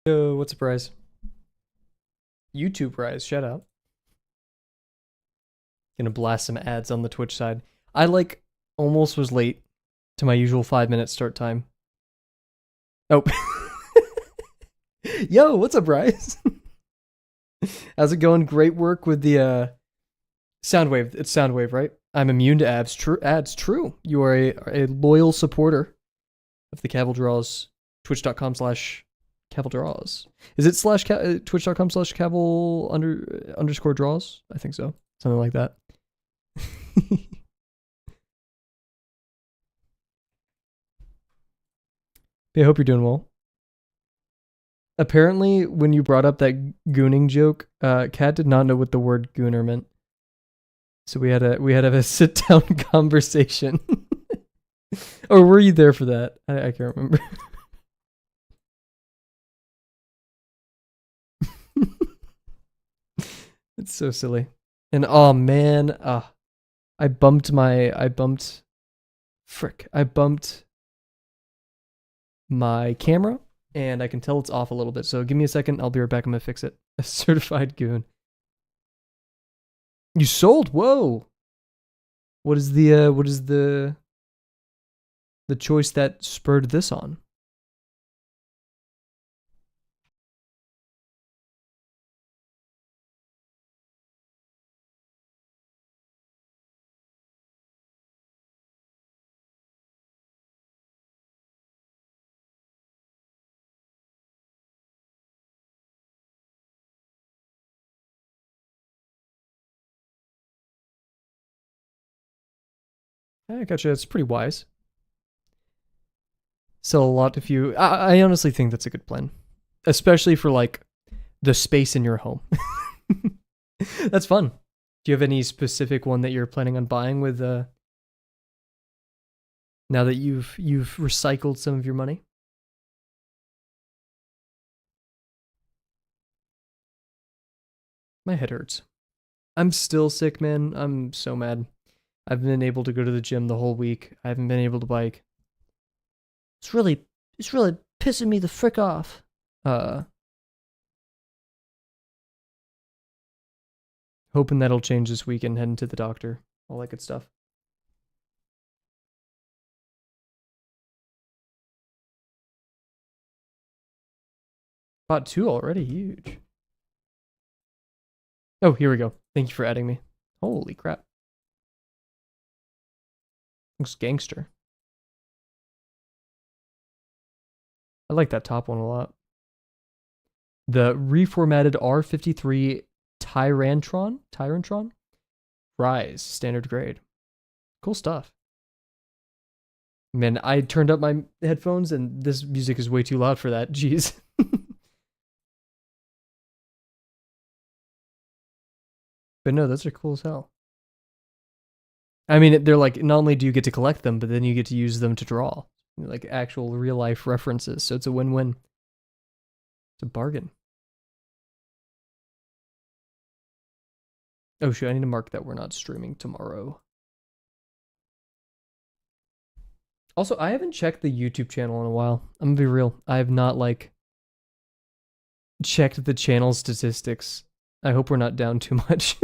Yo, what's a prize? YouTube prize, shout out. Gonna blast some ads on the Twitch side. I almost was late to my usual 5 minute start time. Oh. Yo, what's up, Bryce? How's it going? Great work with the Soundwave. It's Soundwave, right? I'm immune to ads. True. You are a loyal supporter of the Kavel Draws. Twitch.com/Kavel Draws. Is it twitch.com/Kavel underscore draws? I think so. Something like that. I hope you're doing well. Apparently, when you brought up that gooning joke, Kat did not know what the word gooner meant. So we had to have a sit down conversation. Or were you there for that? I can't remember. It's so silly. And oh man, I bumped my camera and I can tell it's off a little bit. So give me a second, I'll be right back. I'm gonna fix it. A certified goon. You sold? Whoa. What is the choice that spurred this on? I gotcha. It's pretty wise. Sell a lot if you. I honestly think that's a good plan, especially for the space in your home. That's fun. Do you have any specific one that you're planning on buying with now that you've recycled some of your money? My head hurts. I'm still sick, man. I'm so mad. I've been able to go to the gym the whole week. I haven't been able to bike. It's really pissing me the frick off. Hoping that'll change this week and heading to the doctor. All that good stuff. Bought 2 already. Huge. Oh, here we go. Thank you for adding me. Holy crap. Looks gangster. I like that top one a lot. The reformatted R53 Tyrantron? Rise, standard grade. Cool stuff. Man, I turned up my headphones and this music is way too loud for that. Jeez. But no, those are cool as hell. I mean, they're not only do you get to collect them, but then you get to use them to draw. Actual real life references. So it's a win-win. It's a bargain. Oh shoot, I need to mark that we're not streaming tomorrow. Also, I haven't checked the YouTube channel in a while. I'm gonna be real. I have not checked the channel statistics. I hope we're not down too much.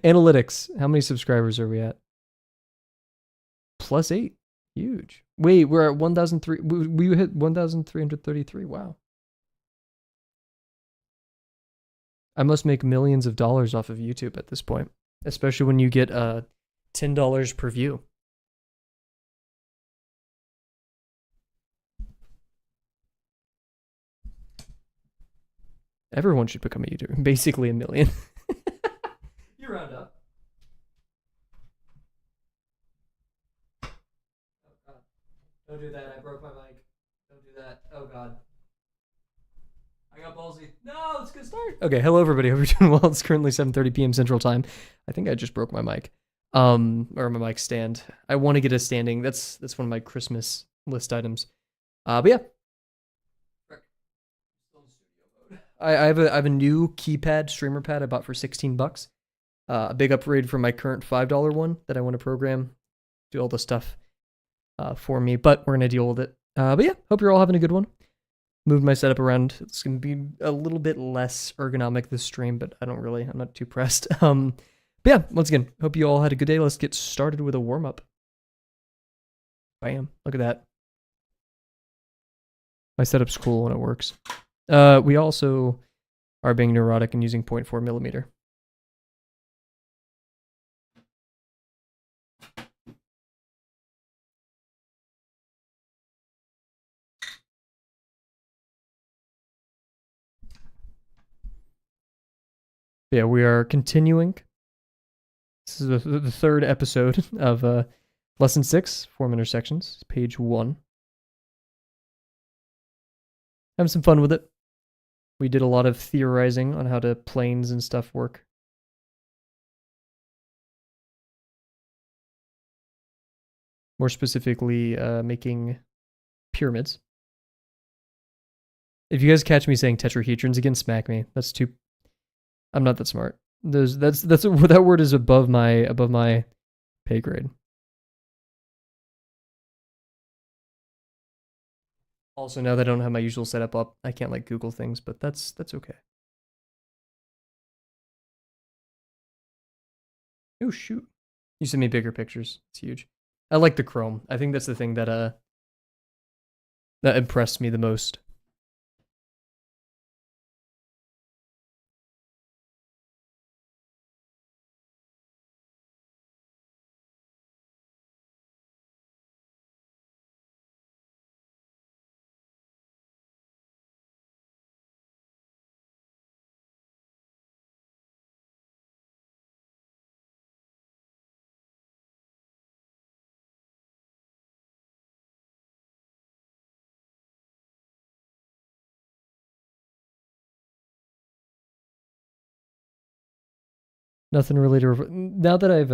Analytics. How many subscribers are we at? +8. Huge. Wait, we're at 1,003. We hit 1,333. Wow. I must make millions of dollars off of YouTube at this point, especially when you get $10 per view. Everyone should become a YouTuber. Basically a million. You round up. Oh god. Don't do that. I broke my mic. Don't do that. Oh god. I got ballsy. No, let's get started. Okay, hello everybody. Hope you're doing well. It's currently 7:30 p.m. Central Time. I think I just broke my mic. Or my mic stand. I want to get a standing. That's one of my Christmas list items. But yeah. I have a new keypad, streamer pad I bought for $16. A big upgrade from my current $5 one that I want to program, do all the stuff for me, but we're going to deal with it. But yeah, hope you're all having a good one. moved my setup around. It's gonna be a little bit less ergonomic this stream, but I'm not too pressed. But yeah, once again, hope you all had a good day. Let's get started with a warm up. Bam! Look at that. My setup's cool when it works. We also are being neurotic and using 0.4 millimeter. Yeah, we are continuing. This is the third episode of Lesson 6, Form Intersections, page 1. Having some fun with it. We did a lot of theorizing on how planes and stuff work. More specifically, making pyramids. If you guys catch me saying tetrahedrons again, smack me. That's too... I'm not that smart. That word is above my pay grade. Also, now that I don't have my usual setup up, I can't like Google things, but that's okay. Oh shoot! You sent me bigger pictures. It's huge. I like the chrome. I think that's the thing that impressed me the most. Nothing really to... Now that I've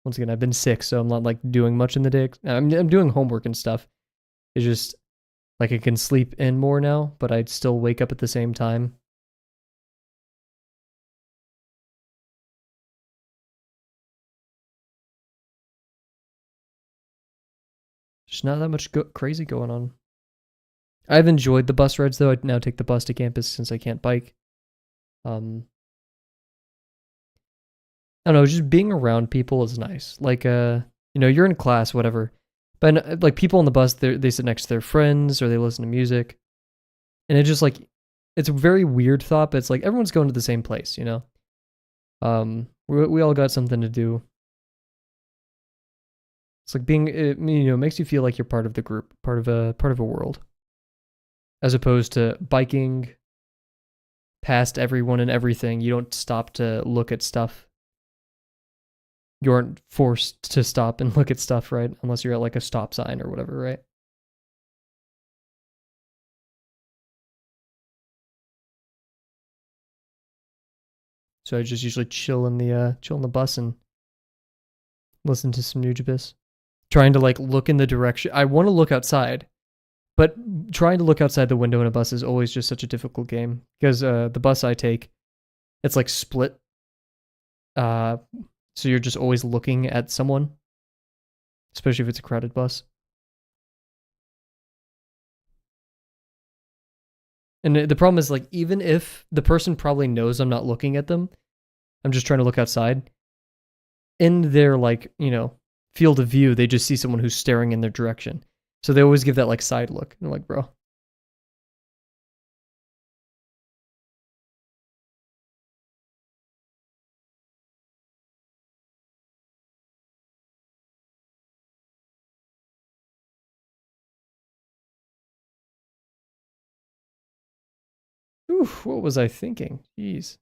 once again, I've been sick, so I'm not like doing much in the day. I'm doing homework and stuff. It's just like I can sleep in more now, but I'd still wake up at the same time. Just not that much crazy going on. I've enjoyed the bus rides though. I now take the bus to campus since I can't bike. I don't know, just being around people is nice. Like, you're in class, whatever. But like people on the bus, they sit next to their friends or they listen to music. And it just like, it's a very weird thought, but it's like everyone's going to the same place, you know? We all got something to do. It's like it makes you feel like you're part of the group, part of a world. As opposed to biking past everyone and everything. You don't stop to look at stuff. You aren't forced to stop and look at stuff, right? Unless you're at like a stop sign or whatever, right? So I just usually chill in the bus and listen to some Nujibis. Trying to like look in the direction. I want to look outside, but trying to look outside the window in a bus is always just such a difficult game because the bus I take, it's like split. So you're just always looking at someone, especially if it's a crowded bus. And the problem is like, even if the person probably knows I'm not looking at them, I'm just trying to look outside. In their like, field of view, they just see someone who's staring in their direction. So they always give that like side look. And I'm like, bro. Oof, what was I thinking? Jeez.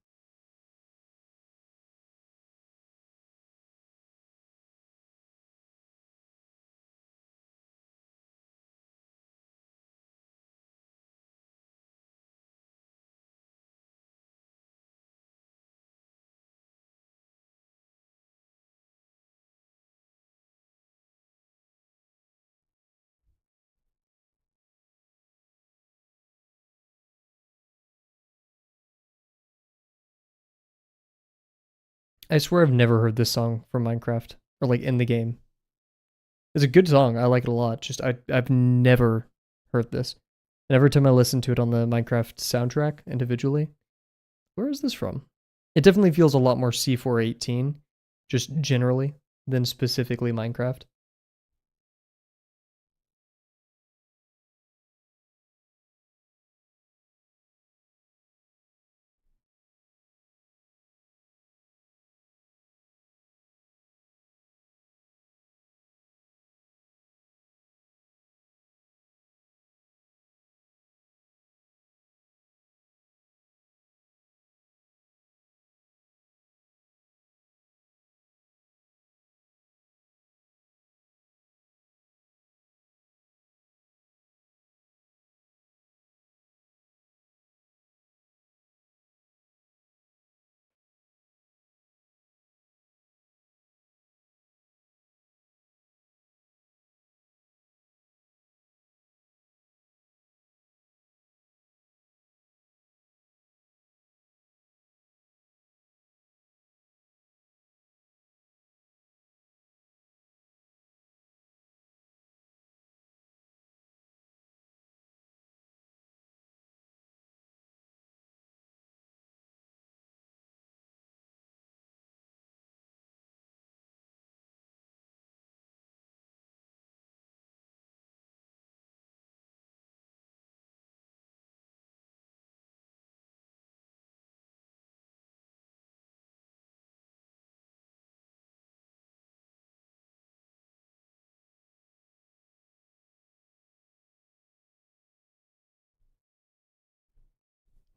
I swear I've never heard this song from Minecraft or like in the game. It's a good song. I like it a lot. Just I've never heard this. And every time I listen to it on the Minecraft soundtrack individually, where is this from? It definitely feels a lot more C418, just generally, than specifically Minecraft.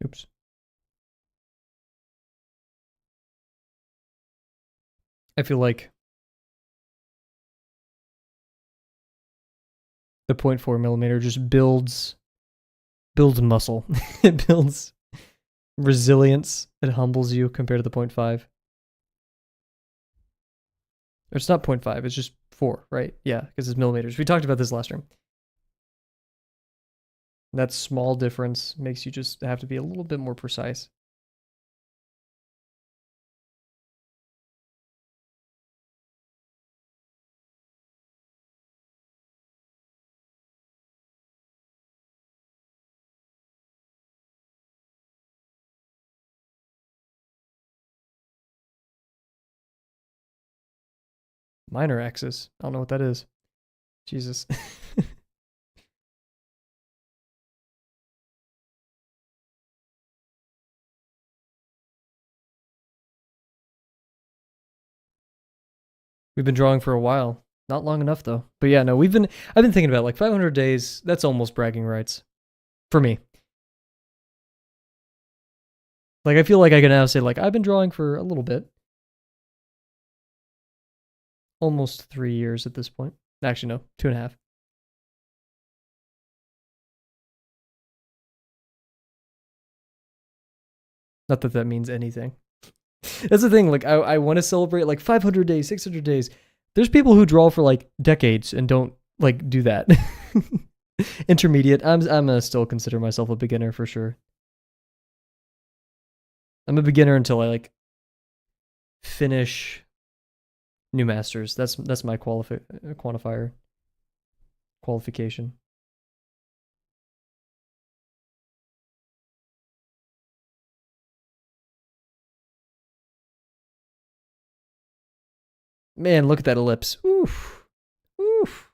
Oops. I feel like the 0.4 millimeter just builds muscle. It builds resilience. It humbles you compared to the 0.5. Or it's not 0.5, it's just 4, right? Yeah, because it's millimeters. We talked about this last time. That small difference makes you just have to be a little bit more precise. Minor X's. I don't know what that is. Jesus. We've been drawing for a while. Not long enough though. But yeah, no, I've been thinking about like 500 days. That's almost bragging rights for me. Like I feel like I can now say like I've been drawing for a little bit. Almost 3 years at this point. Actually, no, 2.5. Not that that means anything. That's the thing. Like I want to celebrate like 500 days, 600 days. There's people who draw for like decades and don't like do that. Intermediate. I'm gonna still consider myself a beginner for sure. I'm a beginner until I like finish new masters. That's my quantifier qualification. Man, look at that ellipse. Oof. Oof.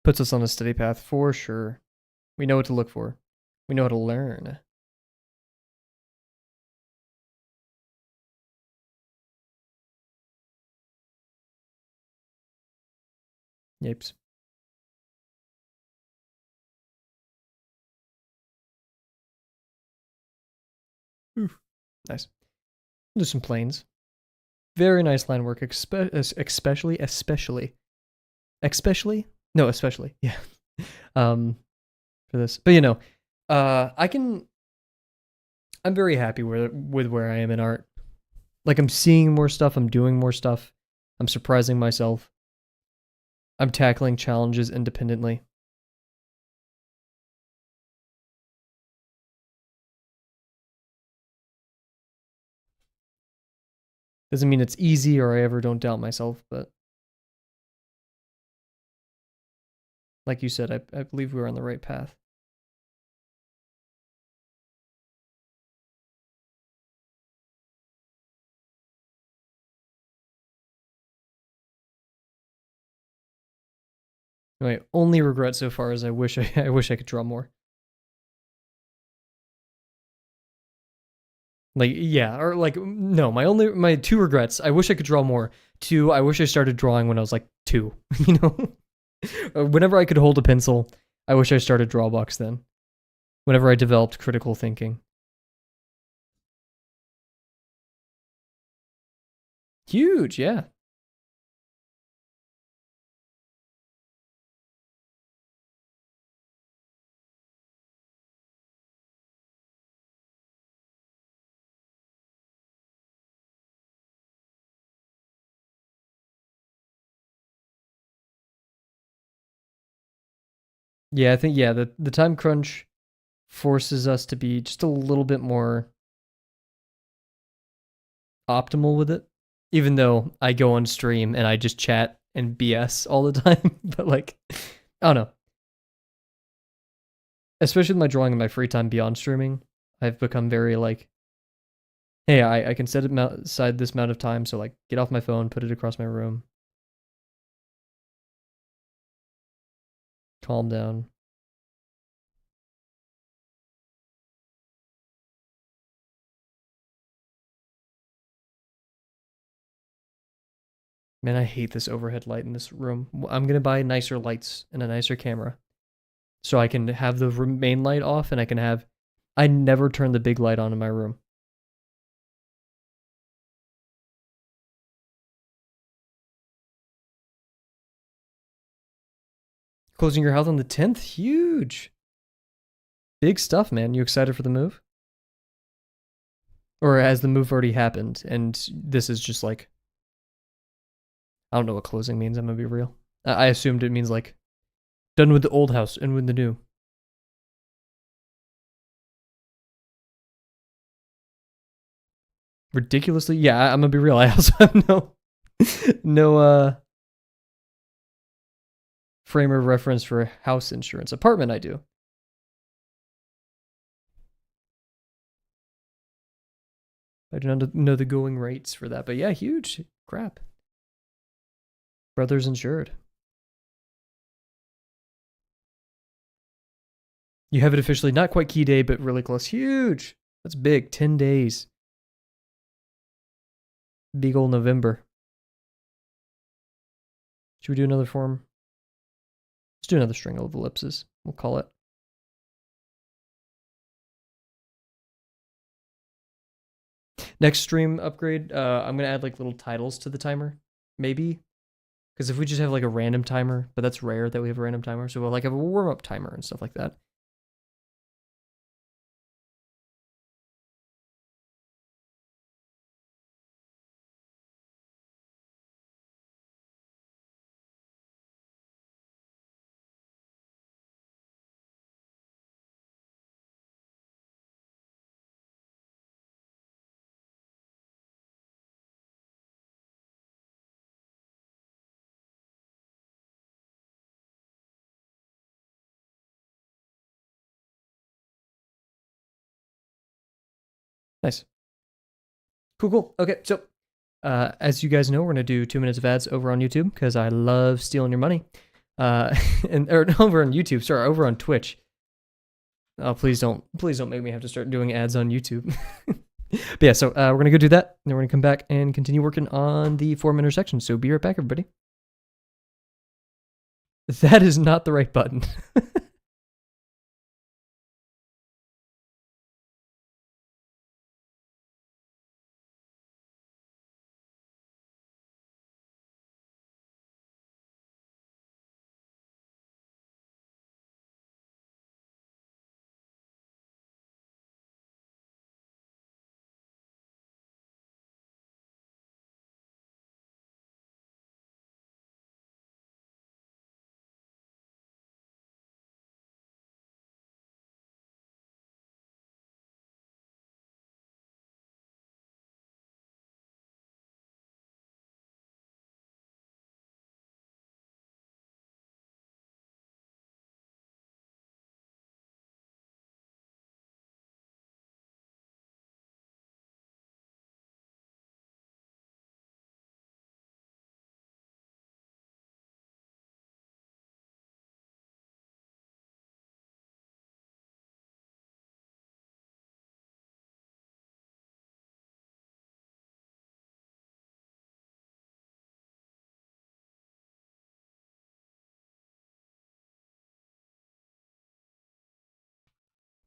Puts us on a steady path for sure. We know what to look for. We know how to learn. Yapes. Oof. Nice. Do some planes. Very nice line work, especially. No, especially. Yeah. Um, for this, but you know, I can. I'm very happy with where I am in art. Like I'm seeing more stuff. I'm doing more stuff. I'm surprising myself. I'm tackling challenges independently. Doesn't mean it's easy or I ever don't doubt myself, but like you said, I believe we were on the right path. My only regret so far is I wish I wish I could draw more. Like yeah, or like no, my two regrets. I wish I could draw more. Two, I wish I started drawing when I was like 2, you know? Whenever I could hold a pencil, I wish I started Drawbox then. Whenever I developed critical thinking. Huge, yeah. Yeah, I think yeah, the time crunch forces us to be just a little bit more optimal with it. Even though I go on stream and I just chat and BS all the time, but like I don't know. Especially with my drawing in my free time beyond streaming, I've become very like, hey, I can set it aside this amount of time, so like get off my phone, put it across my room, calm down. Man, I hate this overhead light in this room. I'm gonna buy nicer lights and a nicer camera, so I can have the main light off and I can have. I never turn the big light on in my room. Closing your house on the 10th? Huge. Big stuff, man. You excited for the move? Or has the move already happened and this is just like, I don't know what closing means, I'm gonna be real. I assumed it means like done with the old house and with the new. Ridiculously, yeah, I'm gonna be real. I also have no frame of reference for house insurance. Apartment I do. I do not know the going rates for that, but yeah, huge crap. Brothers insured. You have it officially, not quite key day, but really close. Huge. That's big. 10 days. Big old November. Should we do another form? Let's do another string of ellipses. We'll call it. Next stream upgrade, I'm going to add like little titles to the timer. Maybe. Because if we just have like a random timer, but that's rare that we have a random timer. So we'll like have a warm up timer and stuff like that. Nice. Cool, cool. Okay, so as you guys know, we're gonna do 2 minutes of ads over on YouTube because I love stealing your money. And or over on YouTube, sorry, over on Twitch. Oh, please don't make me have to start doing ads on YouTube. But yeah, so we're gonna go do that, and then we're gonna come back and continue working on the form intersection. So be right back, everybody. That is not the right button.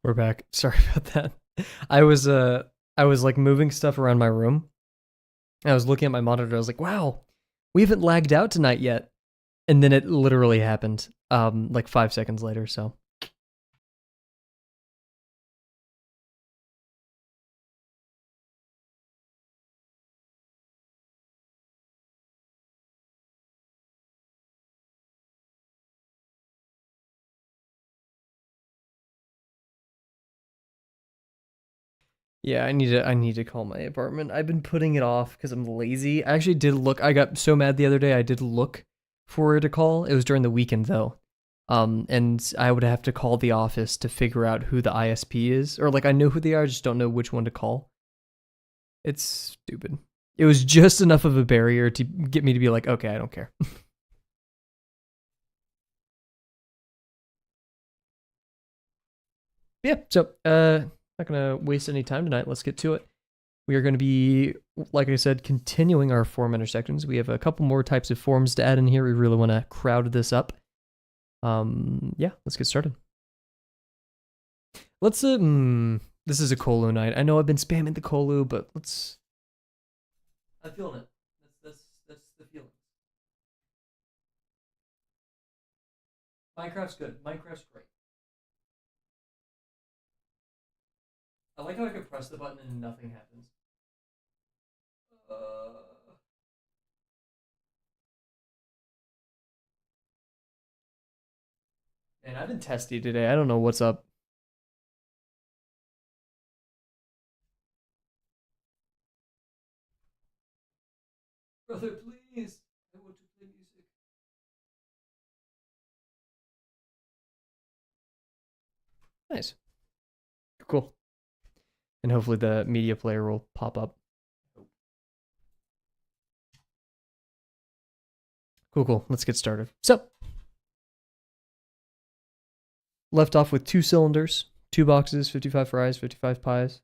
We're back. Sorry about that. I was I was like moving stuff around my room. And I was looking at my monitor. I was like, "Wow, we haven't lagged out tonight yet." And then it literally happened like 5 seconds later, so yeah, I need to call my apartment. I've been putting it off cuz I'm lazy. I actually did look. I got so mad the other day. I did look for it to call. It was during the weekend though. And I would have to call the office to figure out who the ISP is, or like I know who they are, I just don't know which one to call. It's stupid. It was just enough of a barrier to get me to be like, okay, I don't care. Yeah, so not gonna waste any time tonight. Let's get to it. We are going to be, like I said, continuing our form intersections. We have a couple more types of forms to add in here. We really want to crowd this up. Yeah, let's get started. Let's this is a Colu night. I know I've been spamming the Colu, but let's. I'm feeling it. That's the feeling. Minecraft's good. Minecraft's great. I like how I can press the button and nothing happens. Uh, Man, I've been testy today. I don't know what's up. Brother, please. I want to play music. Nice. Cool. And hopefully the media player will pop up. Cool, cool. Let's get started. So, left off with 2 cylinders, 2 boxes, 55 fries, 55 pies.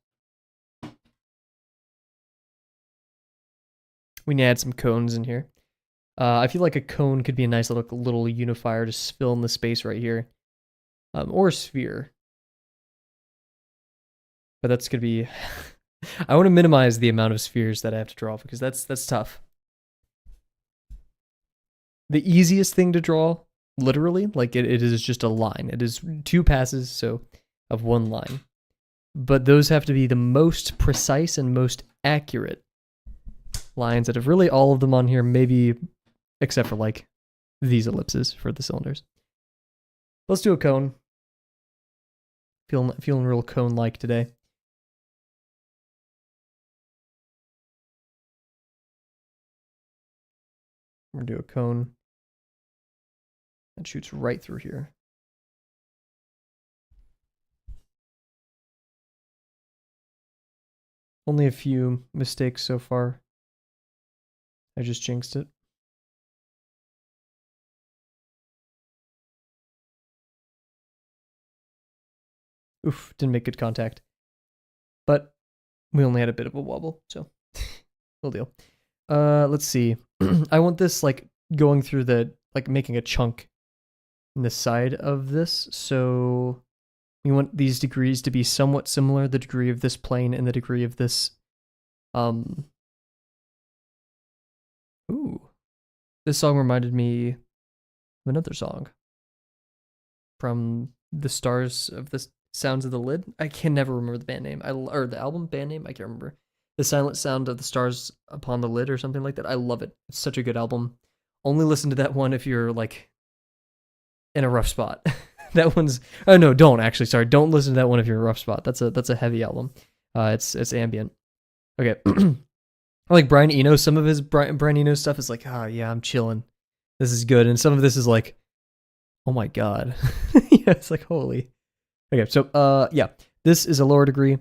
We need to add some cones in here. I feel like a cone could be a nice little unifier to fill in the space right here. Or a sphere. But that's going to be... I want to minimize the amount of spheres that I have to draw because that's tough. The easiest thing to draw, literally, like it is just a line. It is 2 passes, so of 1 line. But those have to be the most precise and most accurate lines out of really all of them on here, maybe except for like these ellipses for the cylinders. Let's do a cone. Feeling real cone-like today. We're gonna do a cone that shoots right through here. Only a few mistakes so far. I just jinxed it. Oof, didn't make good contact. But we only had a bit of a wobble, so no deal. Let's see. I want this like going through the like making a chunk in the side of this, so we want these degrees to be somewhat similar, the degree of this plane and the degree of this ooh. This song reminded me of another song from the stars of the sounds of the lid. I can never remember the band name. Or the album band name. I can't remember. The silent sound of the stars upon the lid or something like that. I love it. It's such a good album. Only listen to that one if you're like in a rough spot. That one's oh no, don't actually. Sorry, don't listen to that one if you're in a rough spot. That's a heavy album. It's ambient. Okay. I like Brian Eno. Some of his Brian Eno stuff is like, oh yeah, I'm chilling. This is good. And some of this is like, oh my god. Yeah, it's like holy. Okay, so yeah. This is a lower degree.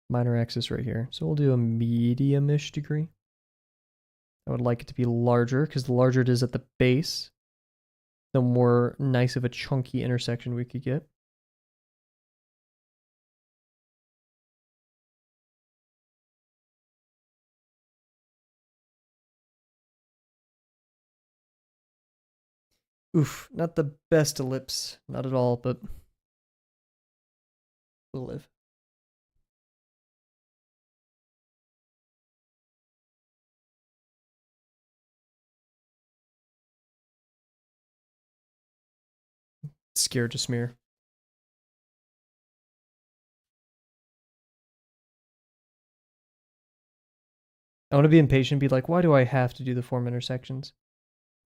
Minor axis right here. So we'll do a medium-ish degree. I would like it to be larger, because the larger it is at the base, the more nice of a chunky intersection we could get. Oof, not the best ellipse. Not at all, but we'll live. Scared to smear. I want to be impatient, be like, why do I have to do the form intersections?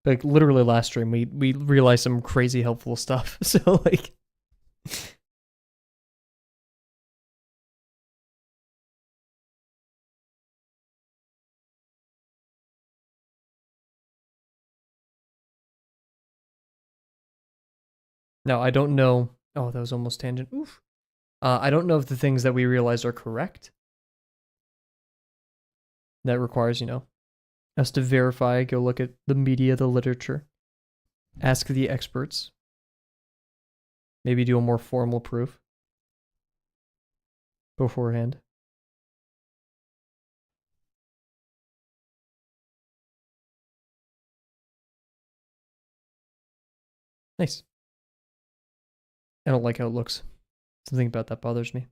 Like literally last stream, we realized some crazy helpful stuff. So like, no, I don't know. Oh, that was almost tangent. Oof. I don't know if the things that we realized are correct. That requires, us to verify, go look at the media, the literature, ask the experts, maybe do a more formal proof beforehand. Nice. I don't like how it looks. Something about that bothers me.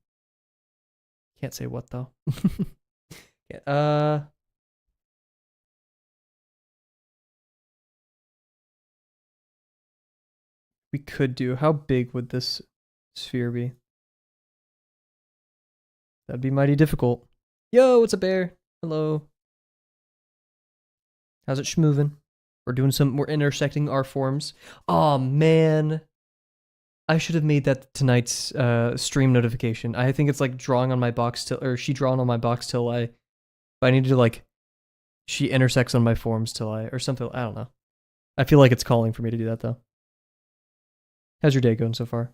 Can't say what though. Yeah, we could do. How big would this sphere be? That'd be mighty difficult. Yo, it's a bear. Hello. How's it schmoving? We're intersecting our forms. Oh man. I should have made that tonight's stream notification. I think it's like drawing on my box till, or she drawing on my box till I need to like, she intersects on my forms till or something. I don't know. I feel like it's calling for me to do that though. How's your day going so far?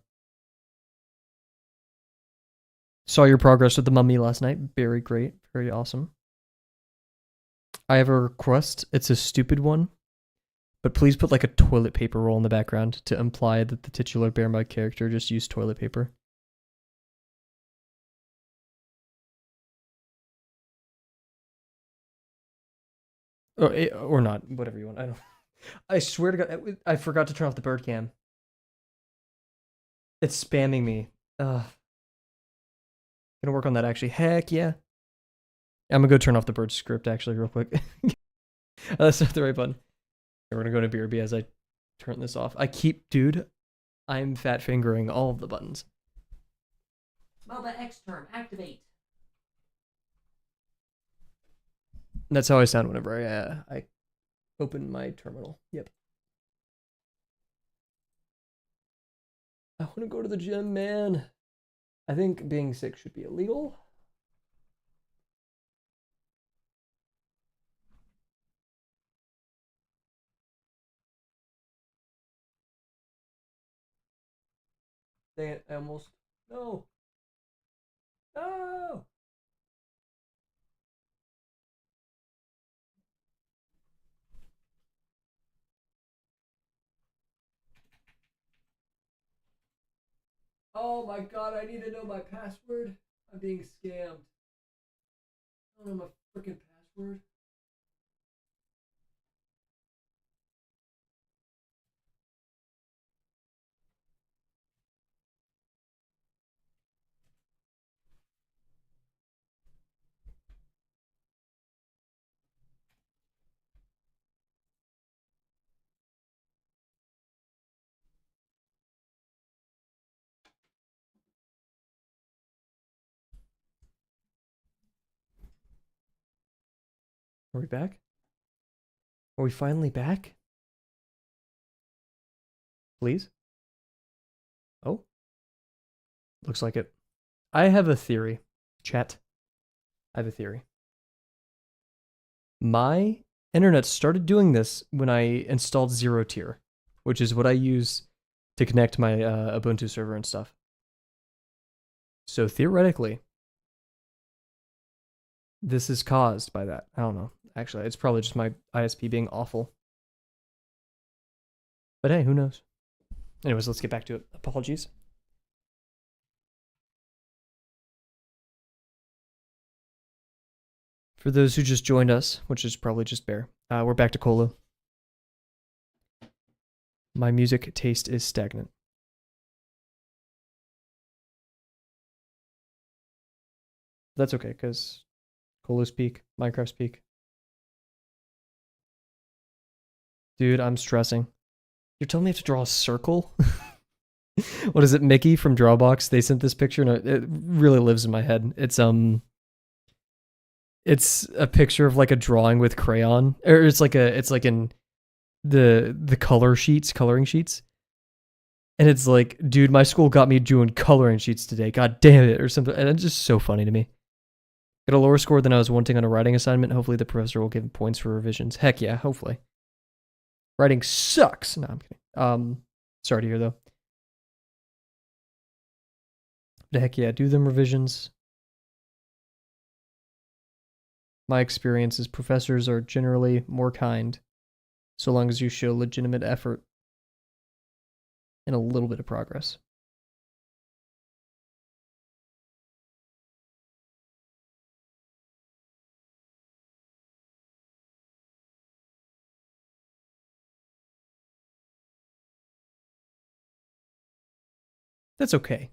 Saw your progress with the mummy last night. Very great. Very awesome. I have a request. It's a stupid one, but please put like a toilet paper roll in the background to imply that the titular bear mug character just used toilet paper. Or not, whatever you want. I don't. I swear to God, I forgot to turn off the bird cam. It's spamming me. Gonna work on that actually. Heck yeah. I'm gonna go turn off the bird script actually real quick. That's not the right button. We're gonna go to BRB as I turn this off. Dude, I'm fat fingering all of the buttons. MOBA X term, activate. That's how I sound whenever I open my terminal. Yep. I want to go to the gym, man. I think being sick should be illegal. Dang it, I almost. No. No. Oh my god, I need to know my password. I'm being scammed. I don't know my freaking password. Are we back? Are we finally back? Please? Oh, looks like it. I have a theory. Chat. I have a theory. My internet started doing this when I installed Zero Tier, which is what I use to connect my Ubuntu server and stuff. So theoretically, this is caused by that. I don't know. Actually, it's probably just my ISP being awful. But hey, who knows? Anyways, let's get back to it. Apologies. For those who just joined us, which is probably just Bear, we're back to Colo. My music taste is stagnant. That's okay, because Colo's peak, Minecraft's peak. Dude, I'm stressing. You're telling me I have to draw a circle? What is it, Mickey from Drawbox? They sent this picture and it really lives in my head. It's a picture of like a drawing with crayon. Or it's like in the coloring sheets. And it's like, dude, my school got me doing coloring sheets today. God damn it, or something. And it's just so funny to me. Got a lower score than I was wanting on a writing assignment. Hopefully the professor will give points for revisions. Heck yeah, hopefully. Writing sucks. No, I'm kidding. Sorry to hear though. But heck yeah, do them revisions. My experience is professors are generally more kind, so long as you show legitimate effort and a little bit of progress. That's okay.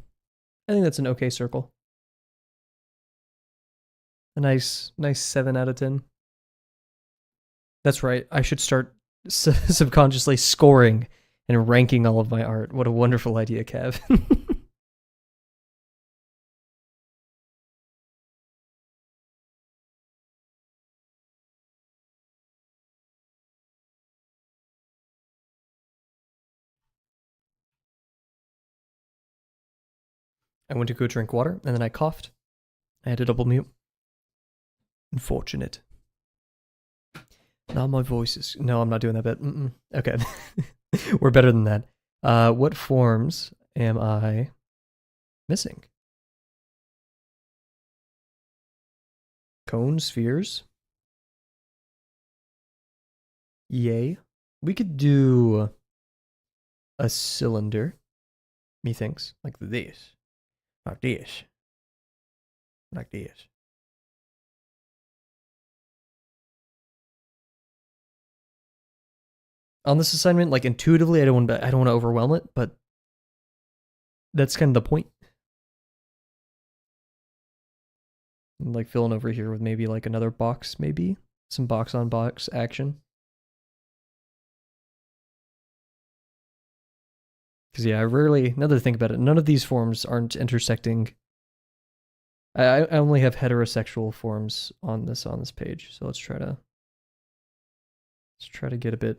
I think that's an okay circle. A nice 7 out of 10. That's right. I should start subconsciously scoring and ranking all of my art. What a wonderful idea, Kev. I went to go drink water, and then I coughed. I had to double mute. Unfortunate. Now my voice is... No, I'm not doing that bit. Okay. We're better than that. What forms am I missing? Cone, spheres. Yay. We could do a cylinder, methinks, like this. Like this. Like this. On this assignment, like intuitively, I don't want to overwhelm it, but that's kind of the point. I'm like filling over here with maybe like another box, maybe some box on box action. Because yeah, I rarely. Now that I think about it, none of these forms aren't intersecting. I only have heterosexual forms on this page, so let's try to get a bit.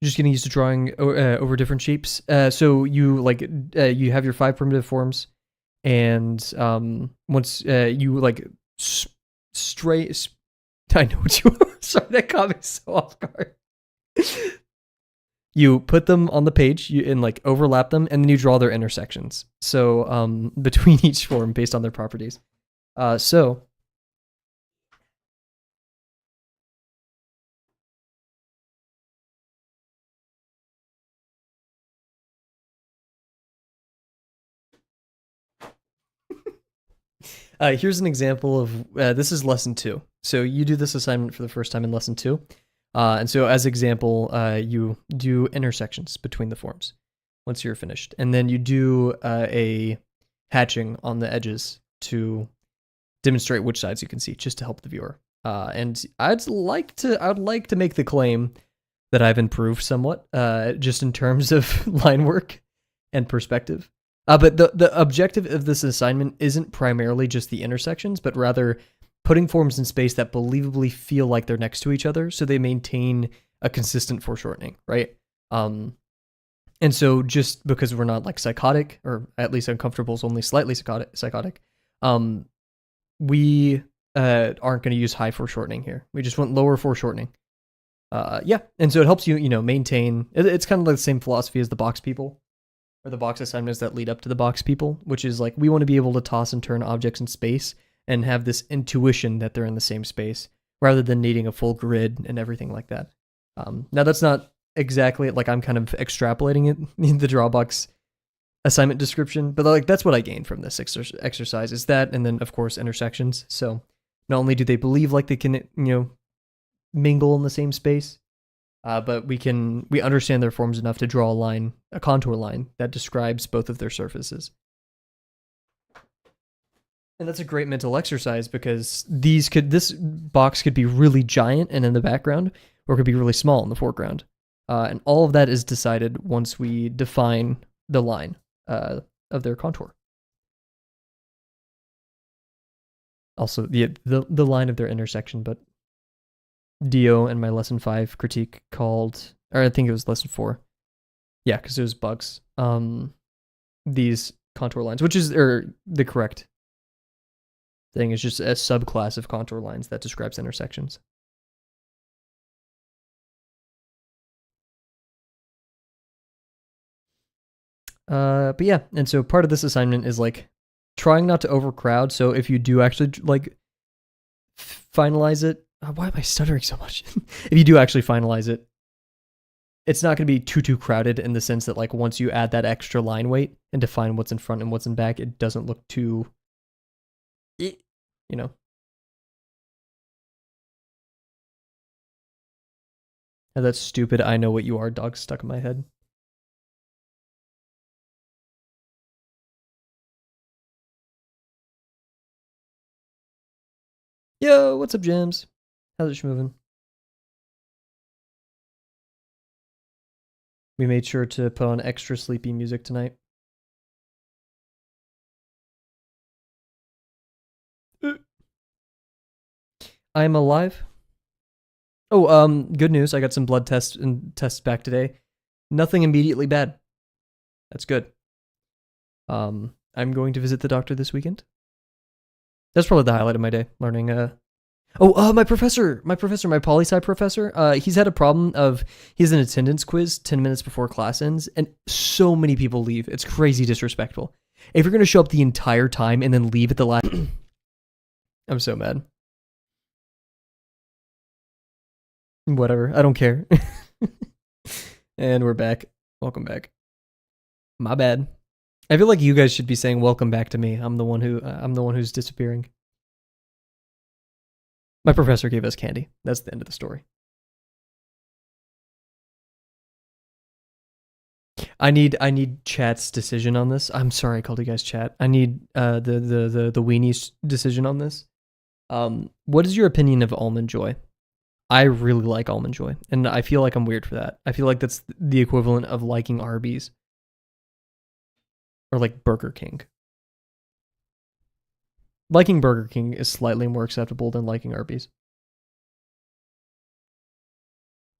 Just getting used to drawing over different shapes. So you like you have your 5 primitive forms, and once you like straight. I know what you are. Sorry, that caught me so off guard. You put them on the page, and like overlap them, and then you draw their intersections. So between each form based on their properties. So here's an example of this is lesson 2. So you do this assignment for the first time in lesson 2. And so as example, you do intersections between the forms once you're finished. And then you do a hatching on the edges to demonstrate which sides you can see, just to help the viewer. And I'd like to make the claim that I've improved somewhat, just in terms of line work and perspective. But the objective of this assignment isn't primarily just the intersections, but rather putting forms in space that believably feel like they're next to each other, so they maintain a consistent foreshortening, right? And so just because we're not like psychotic, or at least uncomfortable is only slightly psychotic, we aren't going to use high foreshortening here. We just want lower foreshortening. Yeah, and so it helps you, maintain. It's kind of like the same philosophy as the box people, or the box assignments that lead up to the box people, which is like we want to be able to toss and turn objects in space and have this intuition that they're in the same space, rather than needing a full grid and everything like that. Now that's not exactly like I'm kind of extrapolating it in the Drawbox assignment description, but like that's what I gained from this exercise is that, and then of course intersections. So not only do they believe like they can mingle in the same space, but we understand their forms enough to draw a contour line that describes both of their surfaces. And that's a great mental exercise because this box could be really giant and in the background, or it could be really small in the foreground. And all of that is decided once we define the line of their contour. Also, the line of their intersection, but Dio and my lesson 5 critique called, or I think it was lesson 4. Yeah, because it was bugs. These contour lines, which is the correct thing, is just a subclass of contour lines that describes intersections. But yeah, and so part of this assignment is like trying not to overcrowd. So if you do actually like finalize it, why am I stuttering so much? If you do actually finalize it, it's not going to be too crowded in the sense that like once you add that extra line weight and define what's in front and what's in back, it doesn't look too, you know. And that stupid "I know what you are" dog stuck in my head. Yo, what's up, James? How's it moving? We made sure to put on extra sleepy music tonight. I'm alive. Oh, good news. I got some blood tests back today. Nothing immediately bad. That's good. I'm going to visit the doctor this weekend. That's probably the highlight of my day, learning my professor, my poli-sci professor, he's had a problem of, he has an attendance quiz 10 minutes before class ends, and so many people leave. It's crazy disrespectful. If you're going to show up the entire time and then leave at the last... I'm so mad. Whatever, I don't care. And we're back. Welcome back. My bad. I feel like you guys should be saying welcome back to me. I'm the one who's disappearing. My professor gave us candy. That's the end of the story. I need chat's decision on this. I'm sorry I called you guys chat. I need the weenies decision on this. What is your opinion of Almond Joy? I really like Almond Joy, and I feel like I'm weird for that. I feel like that's the equivalent of liking Arby's. Or like Burger King. Liking Burger King is slightly more acceptable than liking Arby's.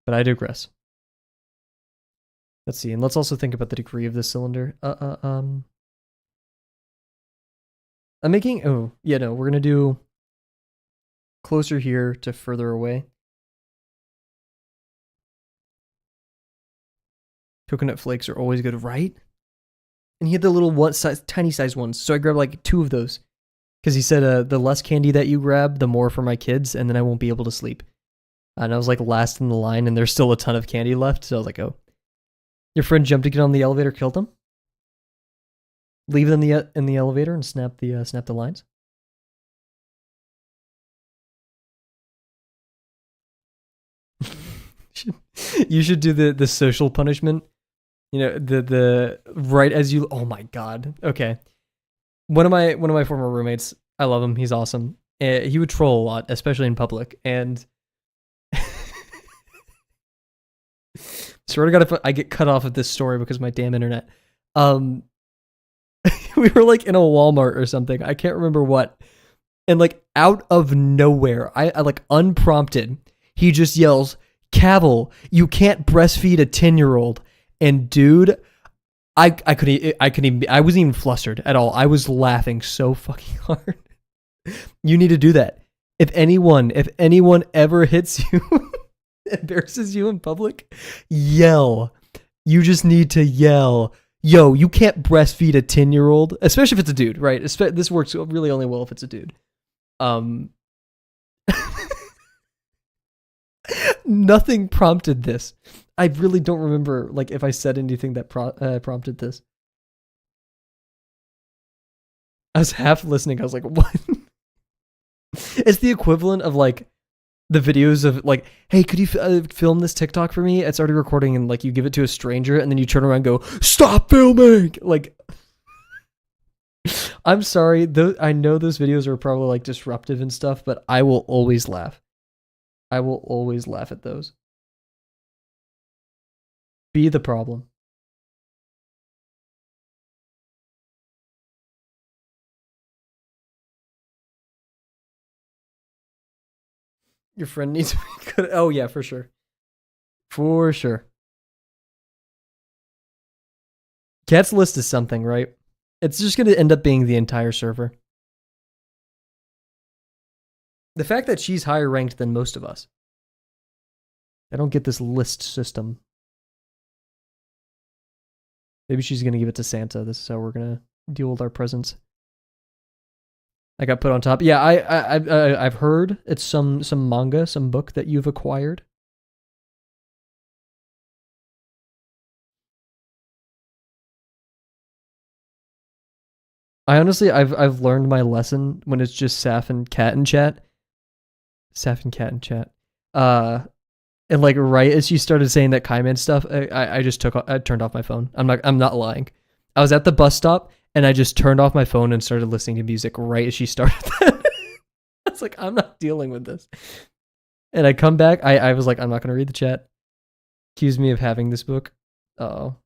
But I digress. Let's see, and let's also think about the degree of this cylinder. I'm making, we're gonna do closer here to further away. Coconut flakes are always good, right? And he had the little tiny size ones, so I grabbed like 2 of those. Because he said, the less candy that you grab, the more for my kids, and then I won't be able to sleep. And I was like last in the line, and there's still a ton of candy left, so I was like, oh. Your friend jumped to get on the elevator, killed them? Leave them in the elevator and snap the lines? You should do the social punishment. You know, the right as you, oh my god. Okay. One of my former roommates, I love him. He's awesome. He would troll a lot, especially in public. And swear to God, if I get cut off of this story because of my damn internet. We were like in a Walmart or something. I can't remember what. And like out of nowhere, I like unprompted, he just yells, "Kavel, you can't breastfeed a 10-year-old." And dude, I couldn't even, I wasn't even flustered at all. I was laughing so fucking hard. You need to do that. If anyone ever hits you, embarrasses you in public, yell. You just need to yell, "Yo, you can't breastfeed a 10-year-old," especially if it's a dude, right? This works really only well if it's a dude. Nothing prompted this. I really don't remember like if I said anything that prompted this. I was half listening. I was like, what? It's the equivalent of like the videos of like, hey, could you film this TikTok for me? It's already recording, and like you give it to a stranger, and then you turn around and go, stop filming. Like, I'm sorry, I know those videos are probably like disruptive and stuff, but I will always laugh. I will always laugh at those. Be the problem. Your friend needs to be good. Oh yeah, for sure. For sure. Cat's list is something, right? It's just going to end up being the entire server. The fact that she's higher ranked than most of us. I don't get this list system. Maybe she's going to give it to Santa. This is how we're going to deal with our presents. I got put on top. Yeah, I've heard it's some manga, some book that you've acquired. I honestly, I've learned my lesson when it's just Saf and Cat in chat. Saf and Cat in chat. And like right as she started saying that Kaiman stuff, I turned off my phone. I'm not lying. I was at the bus stop and I just turned off my phone and started listening to music right as she started that. I was like, I'm not dealing with this. And I come back, I was like, I'm not gonna read the chat. Accuse me of having this book. Oh.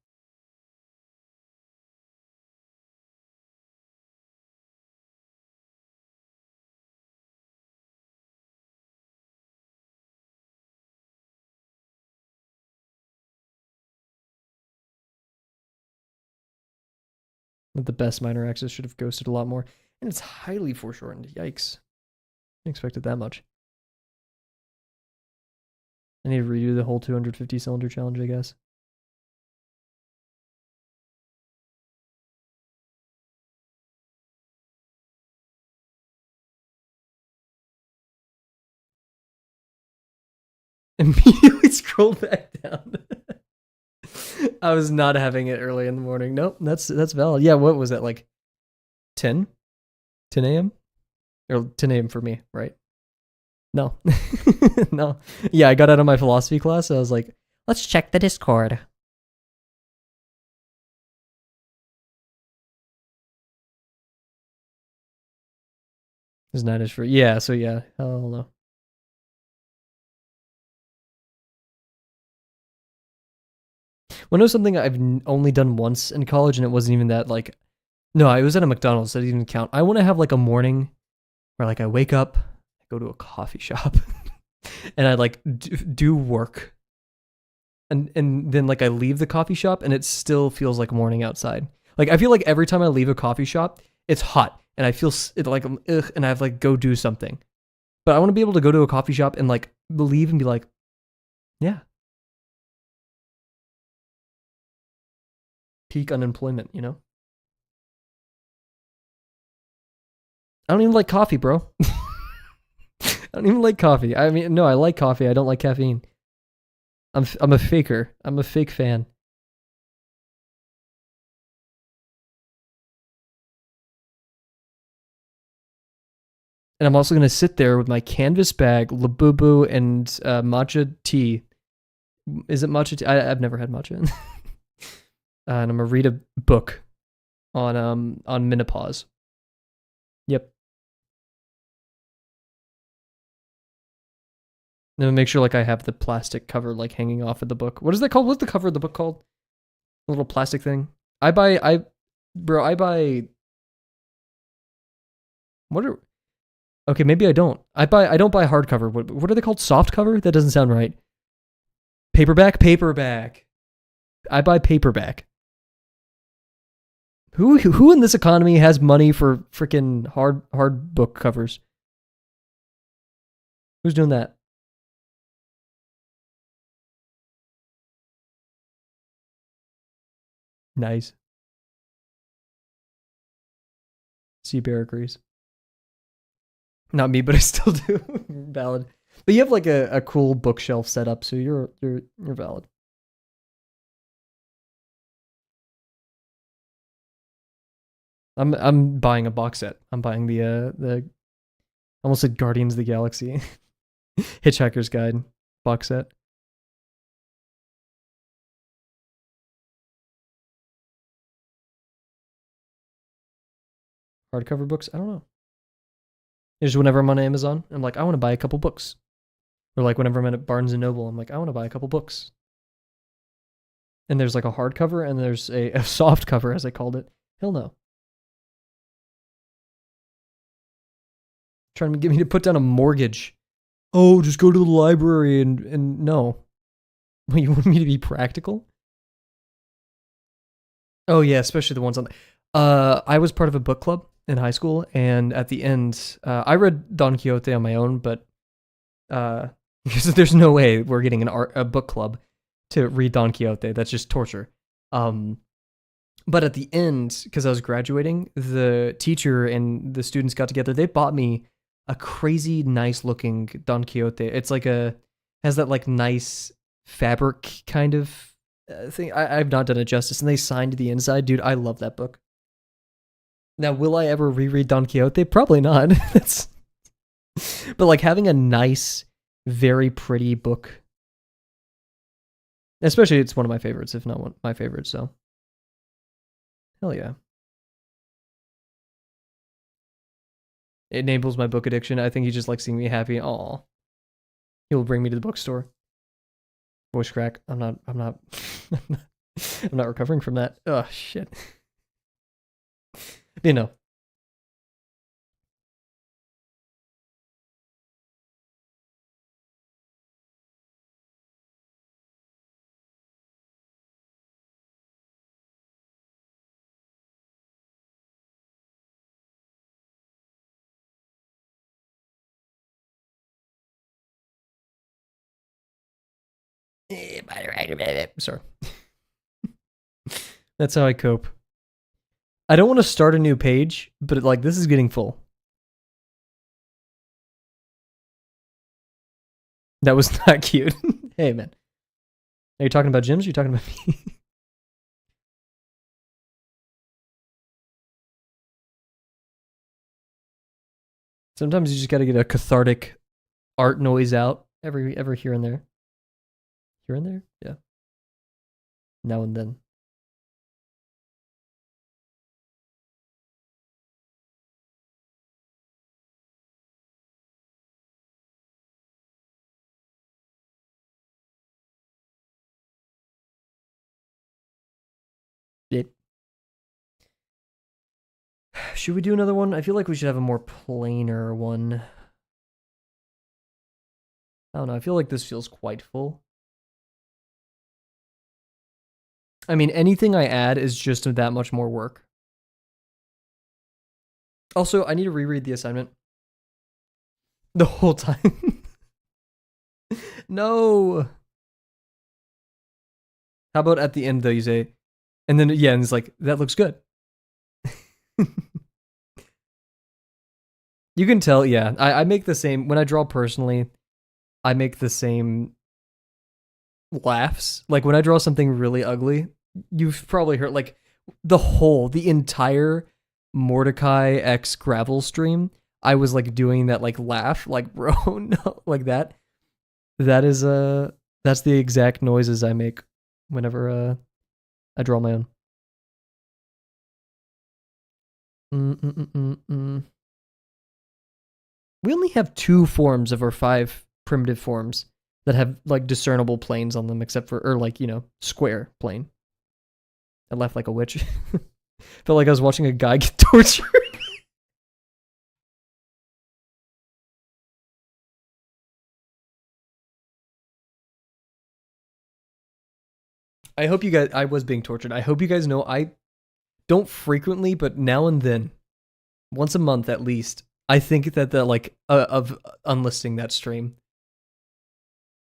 The best minor access should have ghosted a lot more. And it's highly foreshortened. Yikes. I expected that much. I need to redo the whole 250 cylinder challenge, I guess. Immediately scroll back down. I was not having it early in the morning. Nope, that's valid. Yeah, what was that, like 10? 10 a.m.? Or 10 a.m. for me, right? No. No. Yeah, I got out of my philosophy class. So I was like, let's check the Discord. It's not as free. Yeah, so yeah. Hell no. Well, no, something I've only done once in college, and it wasn't even that, like, no, I was at a McDonald's. So it didn't even count. I want to have like a morning where like I wake up, I go to a coffee shop, and I like do work, and then like I leave the coffee shop, and it still feels like morning outside. Like I feel like every time I leave a coffee shop, it's hot, and I feel it like ugh, and I have to like go do something. But I want to be able to go to a coffee shop and like leave and be like, yeah, peak unemployment, you know? I don't even like coffee, bro. I don't even like coffee. I mean, no, I like coffee. I don't like caffeine. I'm a faker. I'm a fake fan. And I'm also gonna sit there with my canvas bag, Labubu, and matcha tea. Is it matcha tea? I've never had matcha. And I'm gonna read a book on menopause. Yep. And then make sure like I have the plastic cover like hanging off of the book. What is that called? What's the cover of the book called? A little plastic thing. I buy. What are? Okay, maybe I don't. I don't buy hardcover. What are they called? Soft cover? That doesn't sound right. Paperback. I buy paperback. Who in this economy has money for freaking hard book covers? Who's doing that? Nice. Bear agrees. Not me, but I still do. Valid. But you have like a cool bookshelf set up, so you're valid. I'm buying a box set. I'm buying the I almost said Guardians of the Galaxy. Hitchhiker's Guide box set. Hardcover books? I don't know. Just whenever I'm on Amazon, I'm like, I want to buy a couple books. Or like whenever I'm at Barnes and Noble, I'm like, I want to buy a couple books. And there's like a hardcover and there's a soft cover, as I called it. Hell no. Trying to get me to put down a mortgage. Oh, just go to the library and no. You want me to be practical? Oh yeah, especially the ones on. I was part of a book club in high school, and at the end, I read Don Quixote on my own, but because there's no way we're getting a book club to read Don Quixote. That's just torture. But at the end, because I was graduating, the teacher and the students got together. They bought me a crazy nice looking Don Quixote. It's like has that like nice fabric kind of thing. I've not done it justice, and they signed the inside. Dude, I love that book. Now, will I ever reread Don Quixote? Probably not. That's, but like having a nice, very pretty book, especially it's one of my favorites, if not my favorite. So, hell yeah. It enables my book addiction. I think he just likes seeing me happy. Aw. He'll bring me to the bookstore. Voice crack. I'm not I'm not recovering from that. Oh shit. You know. Sorry. That's how I cope. I don't want to start a new page, but like this is getting full. That was not cute. Hey man. Are you talking about gyms or are you talking about me? Sometimes you just gotta get a cathartic art noise out every here and there. Here and there? Yeah. Now and then. Yep. Should we do another one? I feel like we should have a more plainer one. I don't know. I feel like this feels quite full. I mean, anything I add is just that much more work. Also, I need to reread the assignment the whole time. No. How about at the end though? You say, and then yeah, and it's like that looks good. You can tell, yeah. I make the same when I draw personally. I make the same laughs. Like when I draw something really ugly, you've probably heard like the entire Mordecai X Gravel stream. I was like doing that like laugh, like bro, no, like that. That is that's the exact noises I make whenever I draw my own. We only have 2 forms of our 5 primitive forms that have like discernible planes on them, except for or like square plane. I laughed like a witch. Felt like I was watching a guy get tortured. I hope you guys. I was being tortured. I hope you guys know I don't frequently, but now and then, once a month at least, I think that the like of unlisting that stream.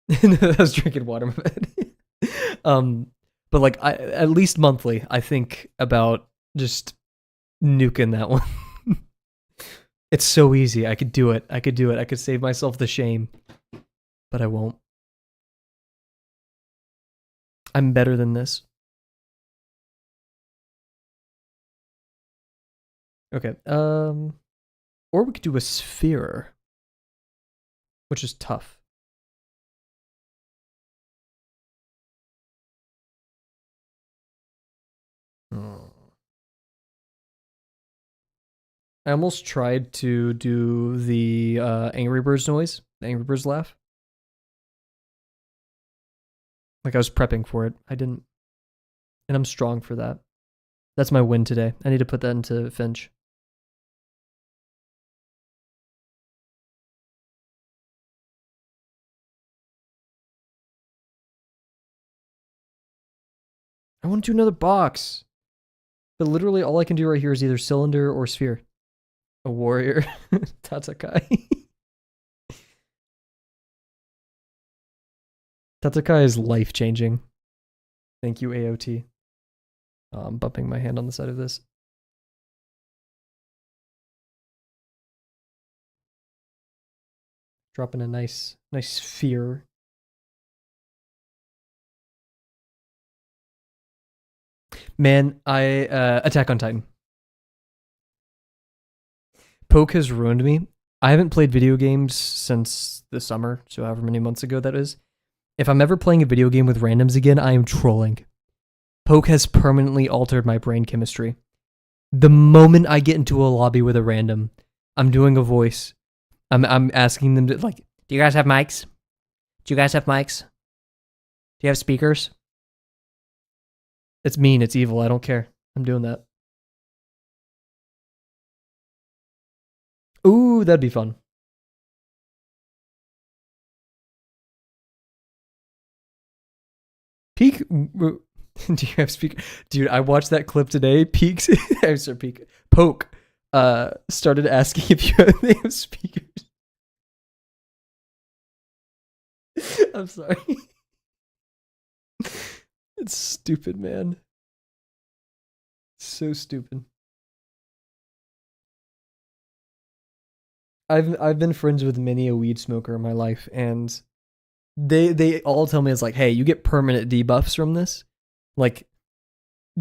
I was drinking water, my bad. But like at least monthly, I think about just nuking that one. It's so easy. I could do it. I could save myself the shame, but I won't. I'm better than this. Okay. Or we could do a sphere. which is tough. I almost tried to do the Angry Birds noise, the Angry Birds laugh. Like I was prepping for it. I didn't. And I'm strong for that. That's my win today. I need to put that into Finch. I want to do another box. But literally all I can do right here is either cylinder or sphere. A warrior. Tatakai. Tatakai is life-changing. Thank you, AOT. I'm bumping my hand on the side of this. Dropping a nice sphere. Man, I Attack on Titan. Poke has ruined me. I haven't played video games since the summer, so however many months ago that is. If I'm ever playing a video game with randoms again, I am trolling. Poke has permanently altered my brain chemistry. The moment I get into a lobby with a random, I'm doing a voice. I'm asking them to, like, do you guys have mics? Do you guys have mics? Do you have speakers? It's mean, it's evil, I don't care. I'm doing that. Ooh, that'd be fun. Peak. Do you have speaker? Dude, I watched that clip today. Peaks. I'm sorry, Peak. Poke. Started asking if they have speakers. I'm sorry. It's stupid, man. So stupid. I've been friends with many a weed smoker in my life, and they all tell me it's like, hey, you get permanent debuffs from this. Like,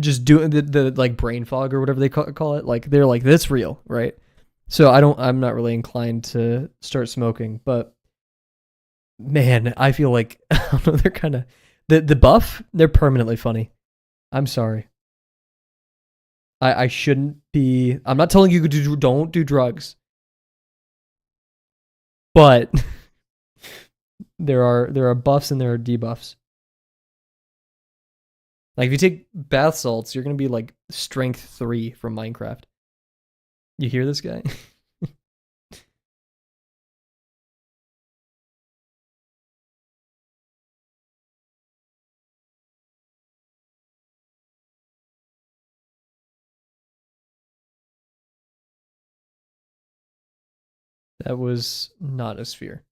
just doing the like brain fog or whatever they call it. Like, they're like, that's real, right? So I'm not really inclined to start smoking, but man, I feel like I don't know, they're kind of the buff. They're permanently funny. I'm sorry. I shouldn't be. I'm not telling you to don't do drugs, but there are buffs and there are debuffs. Like if you take bath salts, you're gonna be like strength 3 from Minecraft. You hear this guy? That was not a sphere.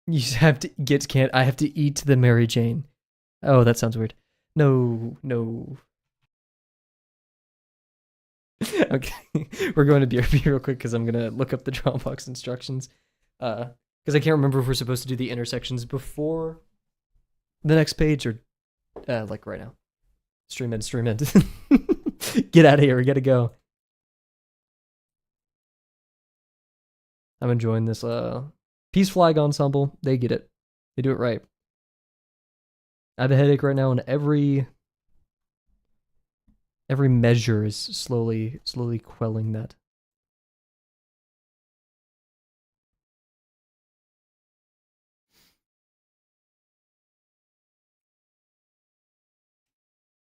You have to get can't. I have to eat the Mary Jane. Oh, that sounds weird. No. Okay, we're going to BRB real quick because I'm gonna look up the Dropbox instructions. Because I can't remember if we're supposed to do the intersections before the next page or like right now. Stream in. Get out of here. We gotta go. I'm enjoying this Peace Flag ensemble. They get it. They do it right. I have a headache right now, and every measure is slowly quelling that.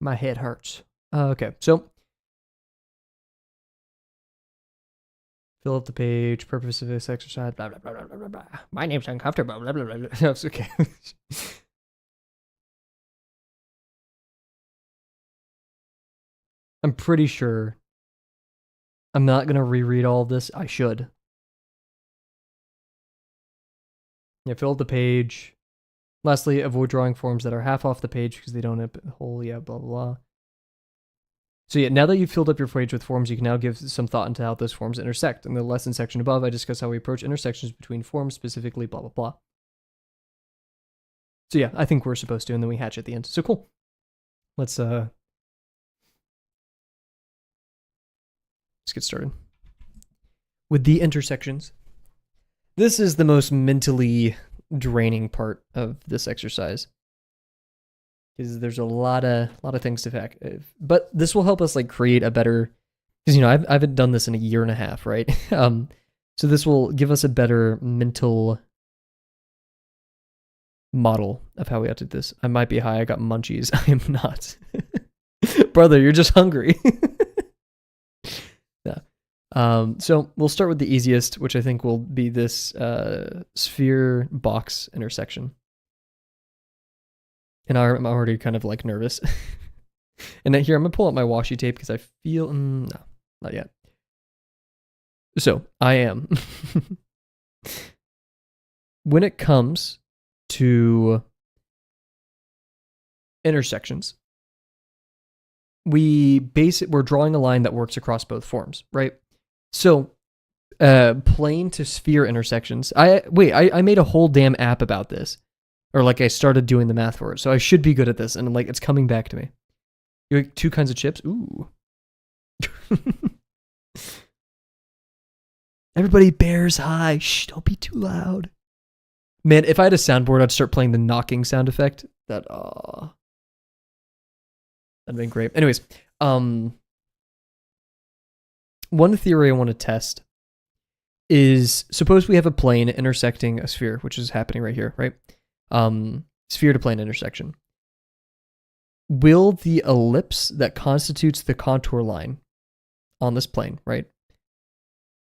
My head hurts. Okay, so fill up the page. Purpose of this exercise. Blah blah blah blah blah blah. My name's uncomfortable. Blah blah blah blah. That's okay. I'm pretty sure I'm not gonna reread all of this. I should. Yeah, fill up the page. Lastly, avoid drawing forms that are half off the page because they don't have a hole. Yeah, blah blah blah. So yeah, now that you've filled up your page with forms, you can now give some thought into how those forms intersect. In the lesson section above, I discuss how we approach intersections between forms, specifically blah blah blah. So yeah, I think we're supposed to, and then we hatch at the end. So cool. Let's get started with the intersections. This is the most mentally draining part of this exercise. Because there's a lot of things to pack. But this will help us like create a better, because I haven't done this in a year and a half, right? So this will give us a better mental model of how we have to do this. I might be high. I got munchies. I am not. Brother, you're just hungry. Yeah. So we'll start with the easiest, which I think will be this sphere box intersection. And I'm already kind of like nervous. And then here, I'm going to pull out my washi tape because I feel, no, not yet. So I am. When it comes to intersections, we're drawing a line that works across both forms, right? So plane to sphere intersections. I made a whole damn app about this. Or like I started doing the math for it. So I should be good at this. And like it's coming back to me. You like 2 kinds of chips? Ooh. Everybody bears high. Shh, don't be too loud. Man, if I had a soundboard, I'd start playing the knocking sound effect. That'd been great. Anyways, one theory I want to test is, suppose we have a plane intersecting a sphere, which is happening right here, right? Sphere to plane intersection. Will the ellipse that constitutes the contour line on this plane, right?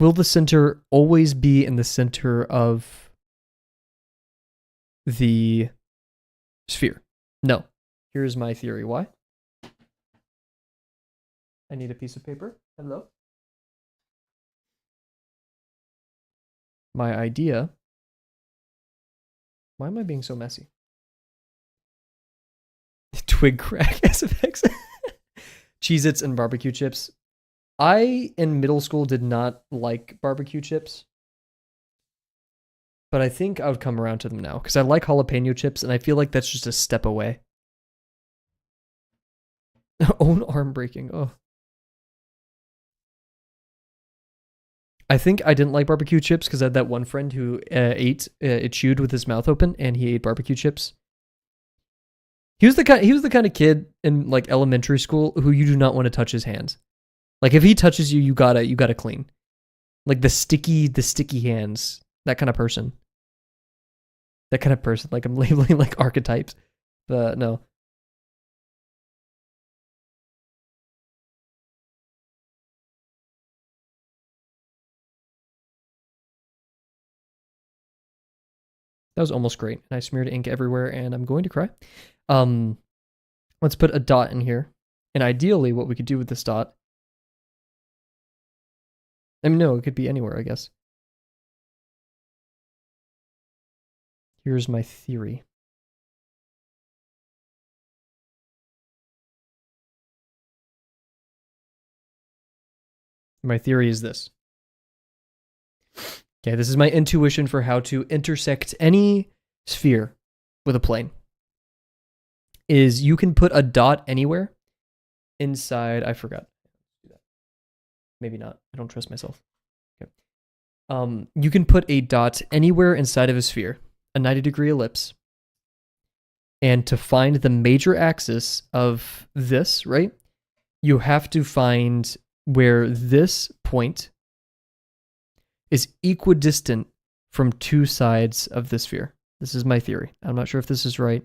Will the center always be in the center of the sphere? No. Here's my theory. Why? I need a piece of paper. Hello? My idea. Why am I being so messy? Twig crack SFX. Cheez-Its and barbecue chips. I, in middle school, did not like barbecue chips. But I think I would come around to them now. Because I like jalapeno chips, and I feel like that's just a step away. Own arm breaking. Oh. I think I didn't like barbecue chips because I had that one friend who chewed with his mouth open, and he ate barbecue chips. He was the kind of kid in like elementary school who you do not want to touch his hands. Like if he touches you, you gotta clean. Like the sticky hands. That kind of person. Like I'm labeling like archetypes, but no. That was almost great. And I smeared ink everywhere, and I'm going to cry. Let's put a dot in here. And ideally, what we could do with this dot, I mean, no, it could be anywhere, I guess. Here's my theory. My theory is this. Okay, this is my intuition for how to intersect any sphere with a plane. Is you can put a dot anywhere inside. I forgot. Maybe not. I don't trust myself. Okay. You can put a dot anywhere inside of a sphere, a 90-degree ellipse. And to find the major axis of this, right, you have to find where this point is equidistant from 2 sides of the sphere. This is my theory. I'm not sure if this is right,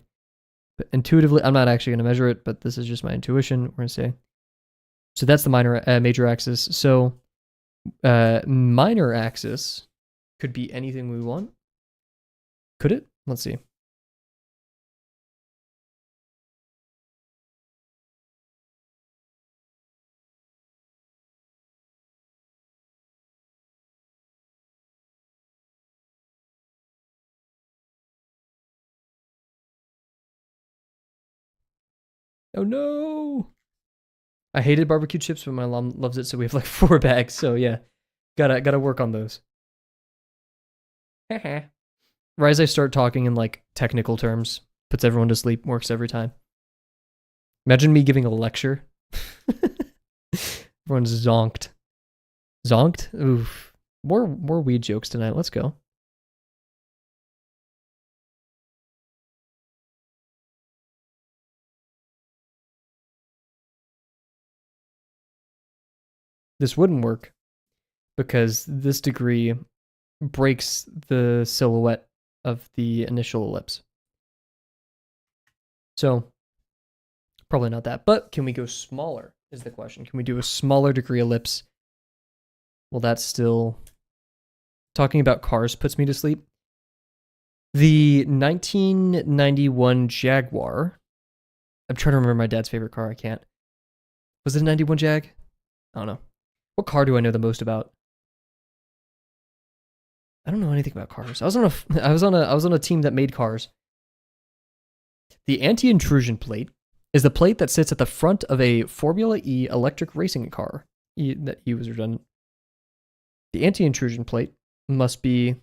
but intuitively, I'm not actually going to measure it, but this is just my intuition. We're going to say. So that's the major axis. So minor axis could be anything we want. Could it? Let's see. Oh no! I hated barbecue chips, but my mom loves it, so we have like 4 bags. So yeah, gotta work on those. Right as I start talking in like technical terms, puts everyone to sleep, works every time. Imagine me giving a lecture. Everyone's zonked. Zonked? Oof. More weed jokes tonight. Let's go. this wouldn't work because this degree breaks the silhouette of the initial ellipse. So probably not that, but can we go smaller is the question. Can we do a smaller degree ellipse? Well, that's still... Talking about cars puts me to sleep. The 1991 Jaguar. I'm trying to remember my dad's favorite car. I can't. Was it a 91 Jag? I don't know. What car do I know the most about? I don't know anything about cars. I was on a team that made cars. The anti-intrusion plate is the plate that sits at the front of a Formula E electric racing car. That E was redundant. The anti-intrusion plate must be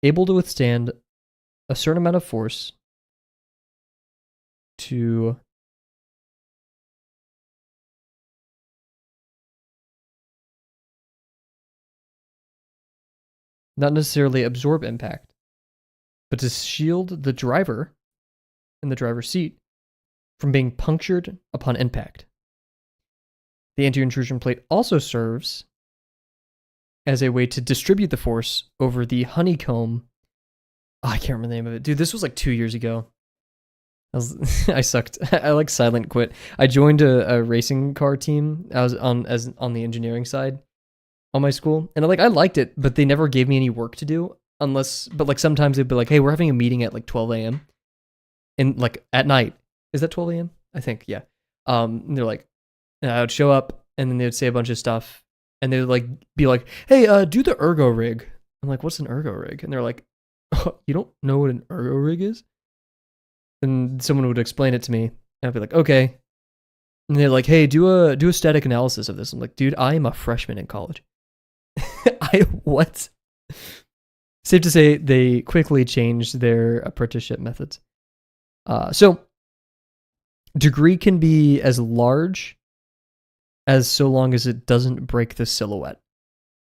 able to withstand a certain amount of force to not necessarily absorb impact, but to shield the driver in the driver's seat from being punctured upon impact. The anti-intrusion plate also serves as a way to distribute the force over the honeycomb. Oh, I can't remember the name of it. Dude, this was like 2 years ago. I sucked. I like silent quit. I joined a racing car team. I was on the engineering side on my school, and I liked it, but they never gave me any work to do but like sometimes they'd be like, hey, we're having a meeting at like 12 a.m. and like at night. Is that 12 a.m.? I think, yeah. And they're like, and I would show up and then they would say a bunch of stuff and they would be like, hey, do the ergo rig. I'm like, what's an ergo rig? And they're like, oh, you don't know what an ergo rig is? And someone would explain it to me and I'd be like, okay. And they're like, hey, do a static analysis of this. I'm like, dude, I am a freshman in college. What? Safe to say they quickly changed their apprenticeship methods. So degree can be as large as so long as it doesn't break the silhouette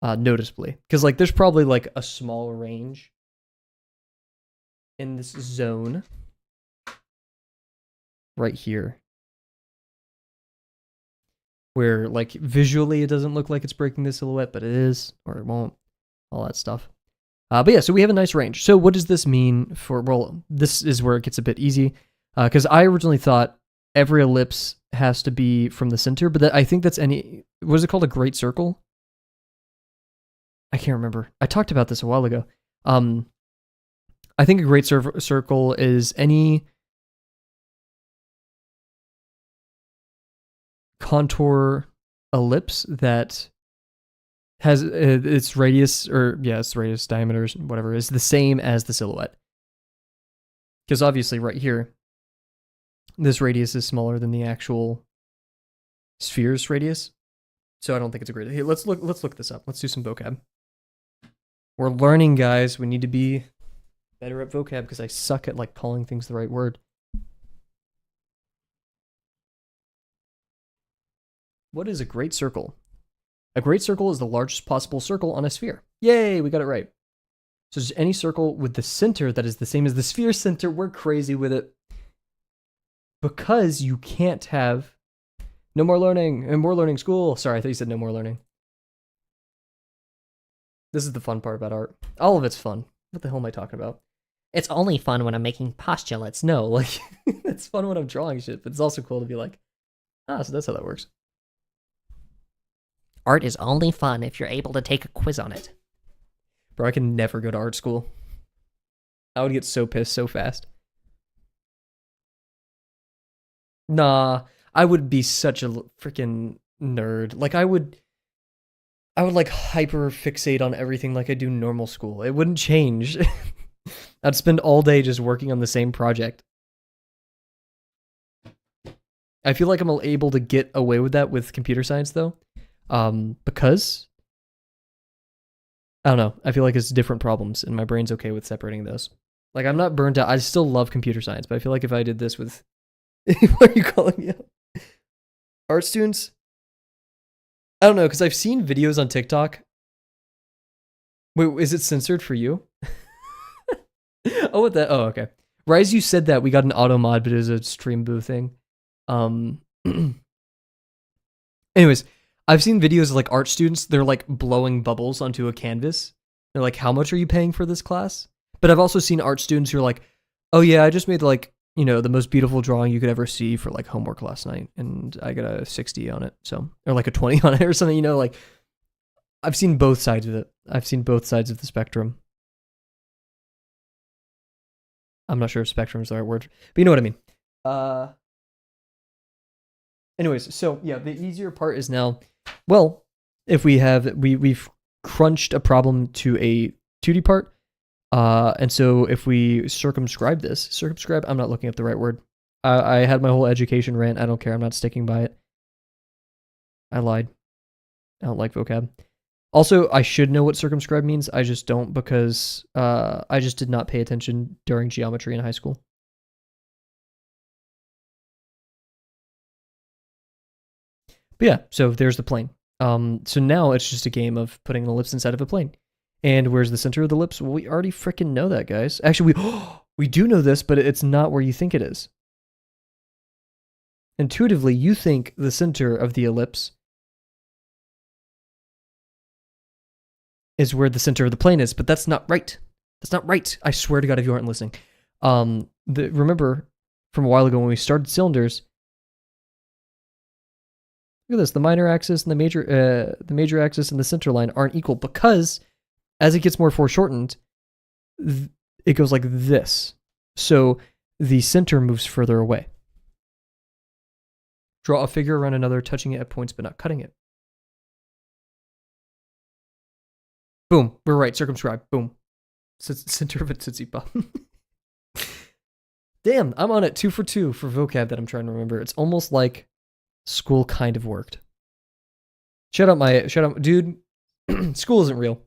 noticeably. Because there's probably a small range in this zone right here where visually it doesn't look like it's breaking the silhouette, but it is, or it won't, all that stuff. But yeah, so we have a nice range. So what does this mean for, well, this is where it gets a bit easy, because I originally thought every ellipse has to be from the center, but I think that's what is it called, a great circle? I can't remember. I talked about this a while ago. I think a great circle is any contour ellipse that has its radius, its radius, diameters, whatever, is the same as the silhouette. Because obviously right here, this radius is smaller than the actual sphere's radius. So I don't think it's a great... Hey, let's look this up. Let's do some vocab. We're learning, guys. We need to be better at vocab because I suck at calling things the right word. What is a great circle? A great circle is the largest possible circle on a sphere. Yay, we got it right. So just any circle with the center that is the same as the sphere center. We're crazy with it. Because you can't have no more learning and more learning school. Sorry, I thought you said no more learning. This is the fun part about art. All of it's fun. What the hell am I talking about? It's only fun when I'm making postulates. No, it's fun when I'm drawing shit, but it's also cool to be so that's how that works. Art is only fun if you're able to take a quiz on it. Bro, I can never go to art school. I would get so pissed so fast. Nah, I would be such a freaking nerd. I would hyper fixate on everything like I do normal school. It wouldn't change. I'd spend all day just working on the same project. I feel like I'm able to get away with that with computer science though. Because I don't know, I feel like it's different problems and my brain's okay with separating those. I'm not burnt out. I still love computer science, but I feel like if I did this with what are you calling me out? Art students? I don't know, because I've seen videos on TikTok. Wait, is it censored for you? Oh, what the? Oh, okay. Right as you said that, we got an auto mod, but it was a stream boo thing. Anyways, I've seen videos of like art students, they're like blowing bubbles onto a canvas. They're like, how much are you paying for this class? But I've also seen art students who are like, oh yeah, I just made like, you know, the most beautiful drawing you could ever see for like homework last night. And I got a 60 on it. So, or like a 20 on it or something, you know, like I've seen both sides of it. I've seen both sides of the spectrum. I'm not sure if spectrum is the right word, but you know what I mean. Anyways, so yeah, the easier part is now, well, if we've crunched a problem to a 2D part, and so if we circumscribe, I'm not looking at the right word. I had my whole education rant. I don't care. I'm not sticking by it. I lied. I don't like vocab. Also, I should know what circumscribe means. I just don't because I just did not pay attention during geometry in high school. But yeah, so there's the plane. So now it's just a game of putting an ellipse inside of a plane. And where's the center of the ellipse? Well, we already freaking know that, guys. Actually, we do know this, but it's not where you think it is. Intuitively, you think the center of the ellipse is where the center of the plane is, but that's not right. That's not right. I swear to God, if you aren't listening. Remember from a while ago when we started cylinders, look at this. The minor axis and the major axis and the center line aren't equal because as it gets more foreshortened, it goes like this. So the center moves further away. Draw a figure around another, touching it at points but not cutting it. Boom. We're right. Circumscribe. Boom. Center of a Tootsie Pop. Damn, I'm on it 2 for 2 for vocab that I'm trying to remember. It's almost like school kind of worked. Shout out, dude. School isn't real.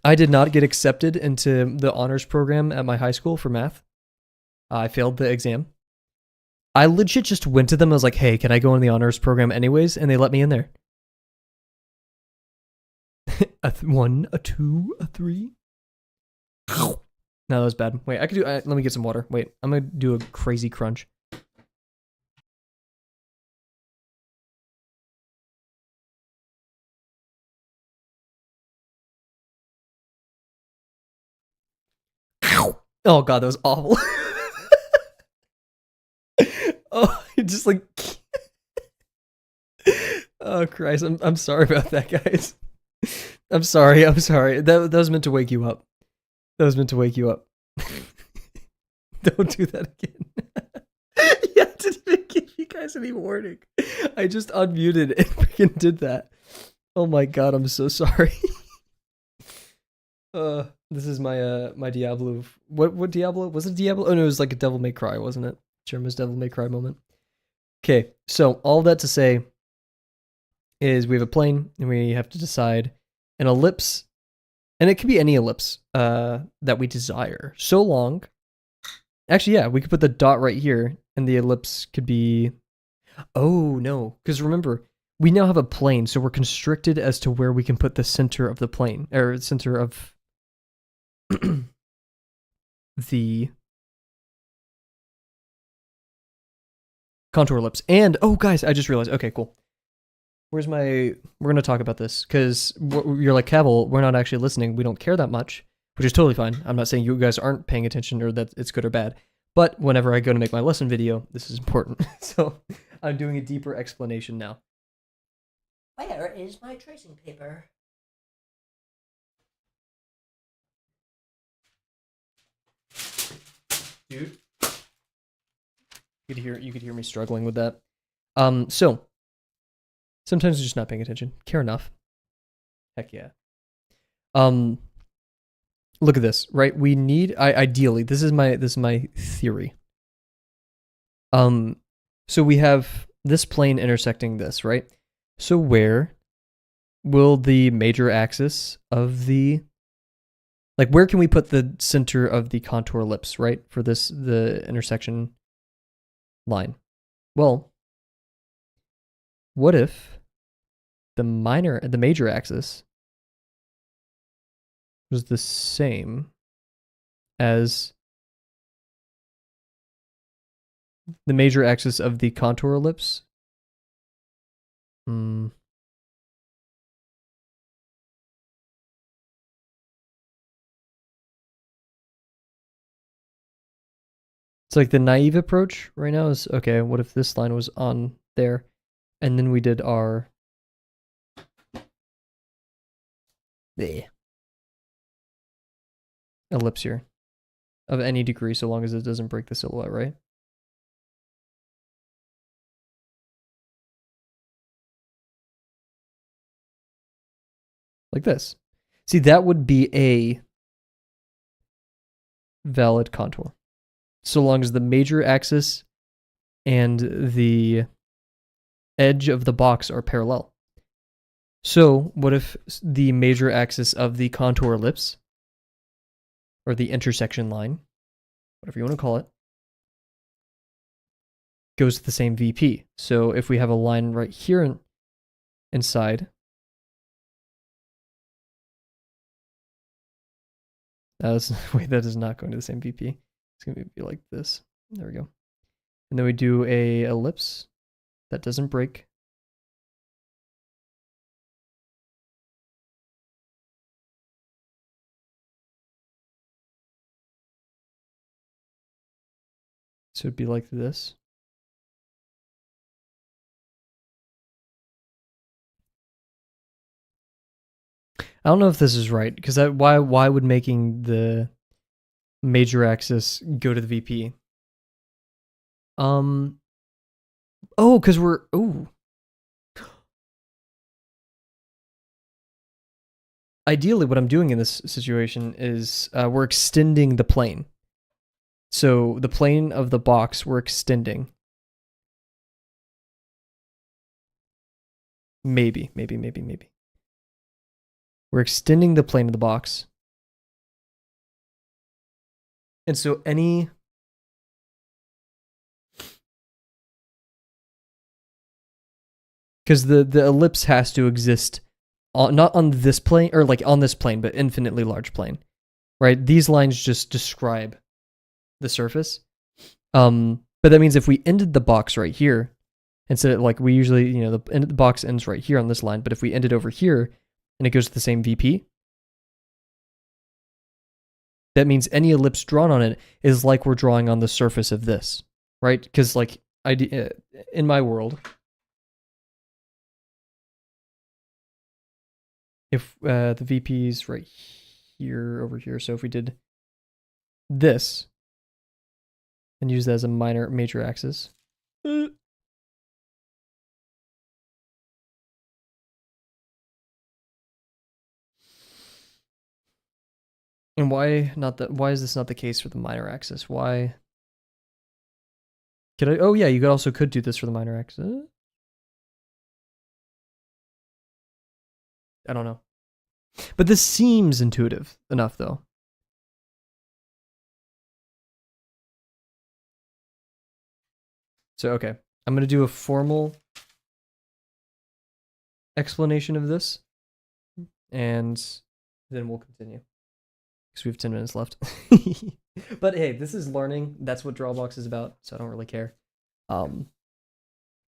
I did not get accepted into the honors program at my high school for math. I failed the exam. I legit just went to them. I was like, hey, can I go in the honors program anyways? And they let me in there. A 1, a 2, a 3. No, that was bad. Wait, I could do. Let me get some water. Wait, I'm gonna do a crazy crunch. Oh god, that was awful. Oh, just like. Oh Christ, I'm sorry about that, guys. I'm sorry. That was meant to wake you up. Don't do that again. Yeah, I didn't even give you guys any warning. I just unmuted and freaking did that. Oh my god, I'm so sorry. This is my my Diablo. What Diablo? Was it Diablo? Oh no, it was like a Devil May Cry, wasn't it? Germa's Devil May Cry moment. Okay, so all that to say is we have a plane and we have to decide an ellipse, and it could be any ellipse that we desire. So long. Actually, yeah, we could put the dot right here, and the ellipse could be. Oh no, because remember, we now have a plane, so we're constricted as to where we can put the center of the plane, or center of the contour ellipse. And oh, guys, I just realized. Okay, cool. We're gonna talk about this because you're like, Kavel, we're not actually listening. We don't care that much, which is totally fine. I'm not saying you guys aren't paying attention or that it's good or bad. But whenever I go to make my lesson video, this is important. So I'm doing a deeper explanation now. Where is my tracing paper? Dude, you could hear me struggling with that. So sometimes I'm just not paying attention. Care enough. Heck yeah. Look at this, right? We need ideally, this is my theory. So we have this plane intersecting this, right? So where will the major axis of the, like, where can we put the center of the contour ellipse, right? For the intersection line. Well, what if the major axis was the same as the major axis of the contour ellipse It's like the naive approach right now is, okay, what if this line was on there? And then we did our ellipse here of any degree so long as it doesn't break the silhouette, right? Like this. See, that would be a valid contour. So long as the major axis and the edge of the box are parallel. So what if the major axis of the contour ellipse, or the intersection line, whatever you want to call it, goes to the same VP? So if we have a line right here inside, wait, that is not going to the same VP. It's going to be like this. There we go. And then we do a ellipse that doesn't break. So it'd be like this. I don't know if this is right, because why would making the major axis go to the VP? Oh, because ideally what I'm doing in this situation is we're extending the plane. So the plane of the box we're extending. Maybe. We're extending the plane of the box. And so any because the ellipse has to exist not on this plane, or like on this plane, but infinitely large plane, right? These lines just describe the surface. But that means if we ended the box right here, instead of like we usually, the box ends right here on this line, but if we end it over here and it goes to the same VP, that means any ellipse drawn on it is like we're drawing on the surface of this, right? Because like in my world, if the VP is right here over here, so if we did this and use that as a major axis, and why is this not the case for the minor axis? Why could I? Oh yeah, you also could do this for the minor axis. I don't know. But this seems intuitive enough, though. So, okay. I'm going to do a formal explanation of this, and then we'll continue. Because we have 10 minutes left. But hey, this is learning. That's what Drawbox is about, so I don't really care.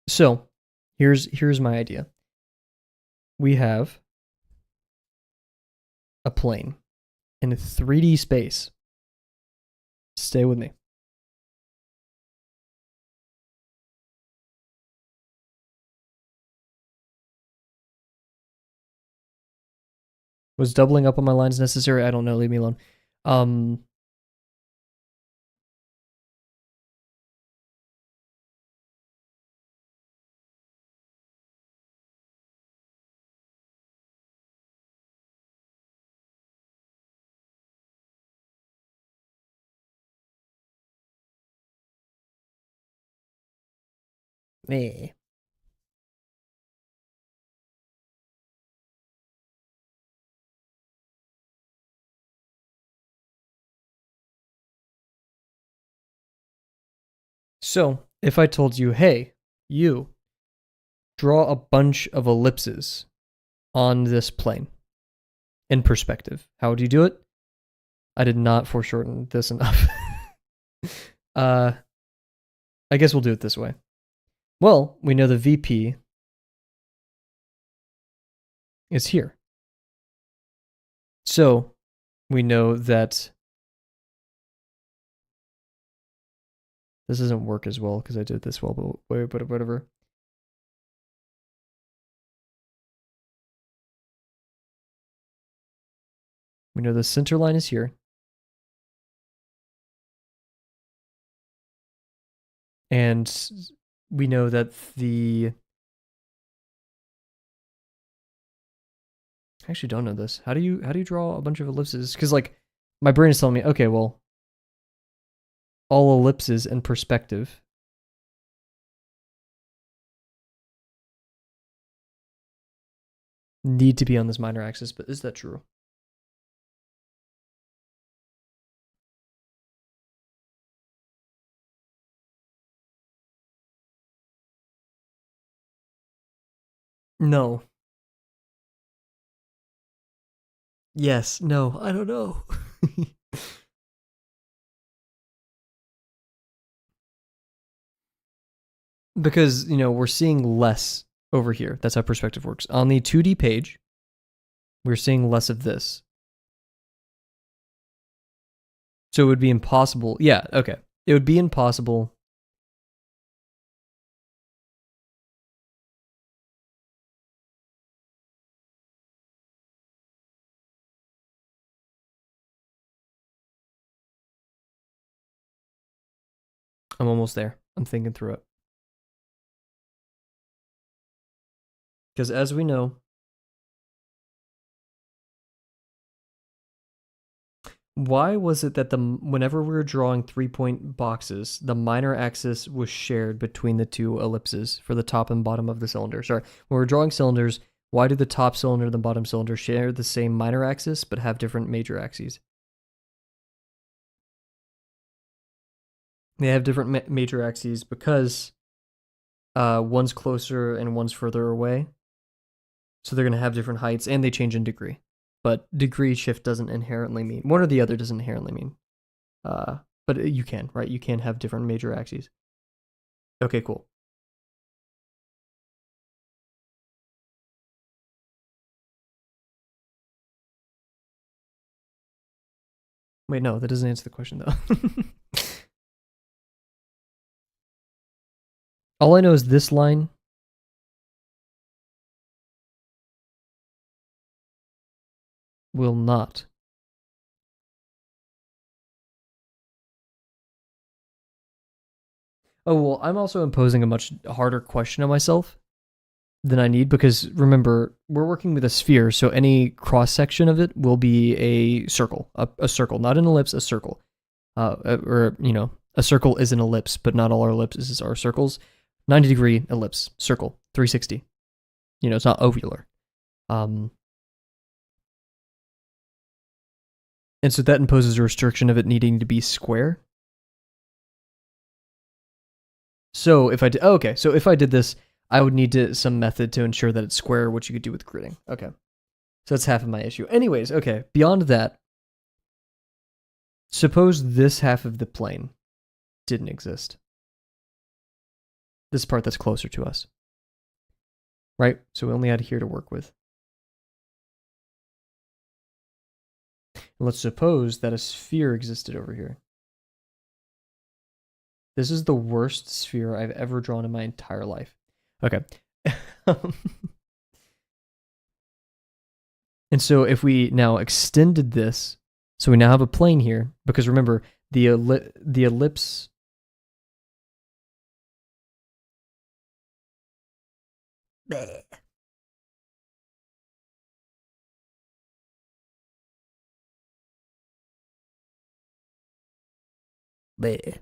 So, here's my idea. We have a plane in a 3D space. Stay with me. Was doubling up on my lines necessary? I don't know. Leave me alone. Me. So, if I told you, hey, you draw a bunch of ellipses on this plane in perspective, how would you do it? I did not foreshorten this enough. I guess we'll do it this way. Well, we know the VP is here. So we know that this doesn't work as well because I did this well, but whatever. We know the center line is here. And we know that I actually don't know this. How do you draw a bunch of ellipses? Because like my brain is telling me, okay, well, all ellipses in perspective need to be on this minor axis, but is that true? No. Yes. No. I don't know. Because, we're seeing less over here. That's how perspective works. On the 2D page, we're seeing less of this. So it would be impossible. Yeah, okay. It would be impossible. I'm almost there. I'm thinking through it. Because as we know, why was it that whenever we were drawing 3-point boxes, the minor axis was shared between the two ellipses for the top and bottom of the cylinder? Sorry, when we're drawing cylinders, why do the top cylinder and the bottom cylinder share the same minor axis but have different major axes? They have different major axes because one's closer and one's further away. So they're going to have different heights and they change in degree. But degree shift doesn't inherently mean one or the other doesn't inherently mean. But you can, right? You can have different major axes. Okay, cool. Wait, no, that doesn't answer the question though. All I know is this line will not. Oh, well, I'm also imposing a much harder question on myself than I need because remember, we're working with a sphere, so any cross section of it will be a circle, a circle, not an ellipse, a circle. Or, a circle is an ellipse, but not all our ellipses are circles. 90-degree ellipse, circle, 360. It's not ovular. And so that imposes a restriction of it needing to be square. So if I did, so if I did this, I would need some method to ensure that it's square, which you could do with gridding. Okay. So that's half of my issue. Anyways, okay, beyond that, suppose this half of the plane didn't exist. This part that's closer to us. Right? So we only had here to work with. And let's suppose that a sphere existed over here. This is the worst sphere I've ever drawn in my entire life. Okay. And so if we now extended this, so we now have a plane here, because remember, the ellipse... Bleh. Bleh.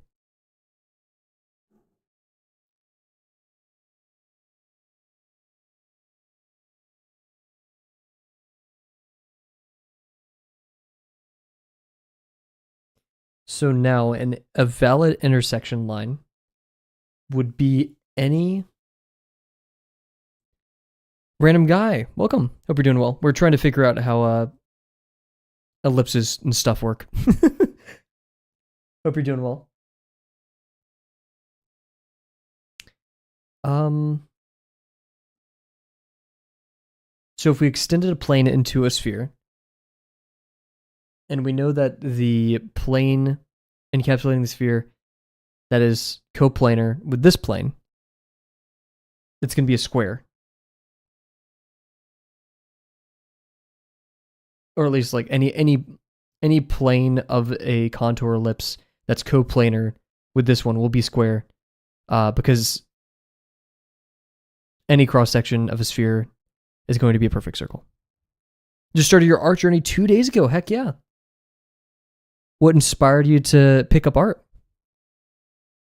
So now a valid intersection line would be any random guy. Welcome. Hope you're doing well. We're trying to figure out how ellipses and stuff work. Hope you're doing well. So if we extended a plane into a sphere, and we know that the plane encapsulating the sphere that is coplanar with this plane, it's going to be a square. Or at least like any plane of a contour ellipse that's coplanar with this one will be square, because any cross section of a sphere is going to be a perfect circle. Just started your art journey 2 days ago. Heck yeah. What inspired you to pick up art?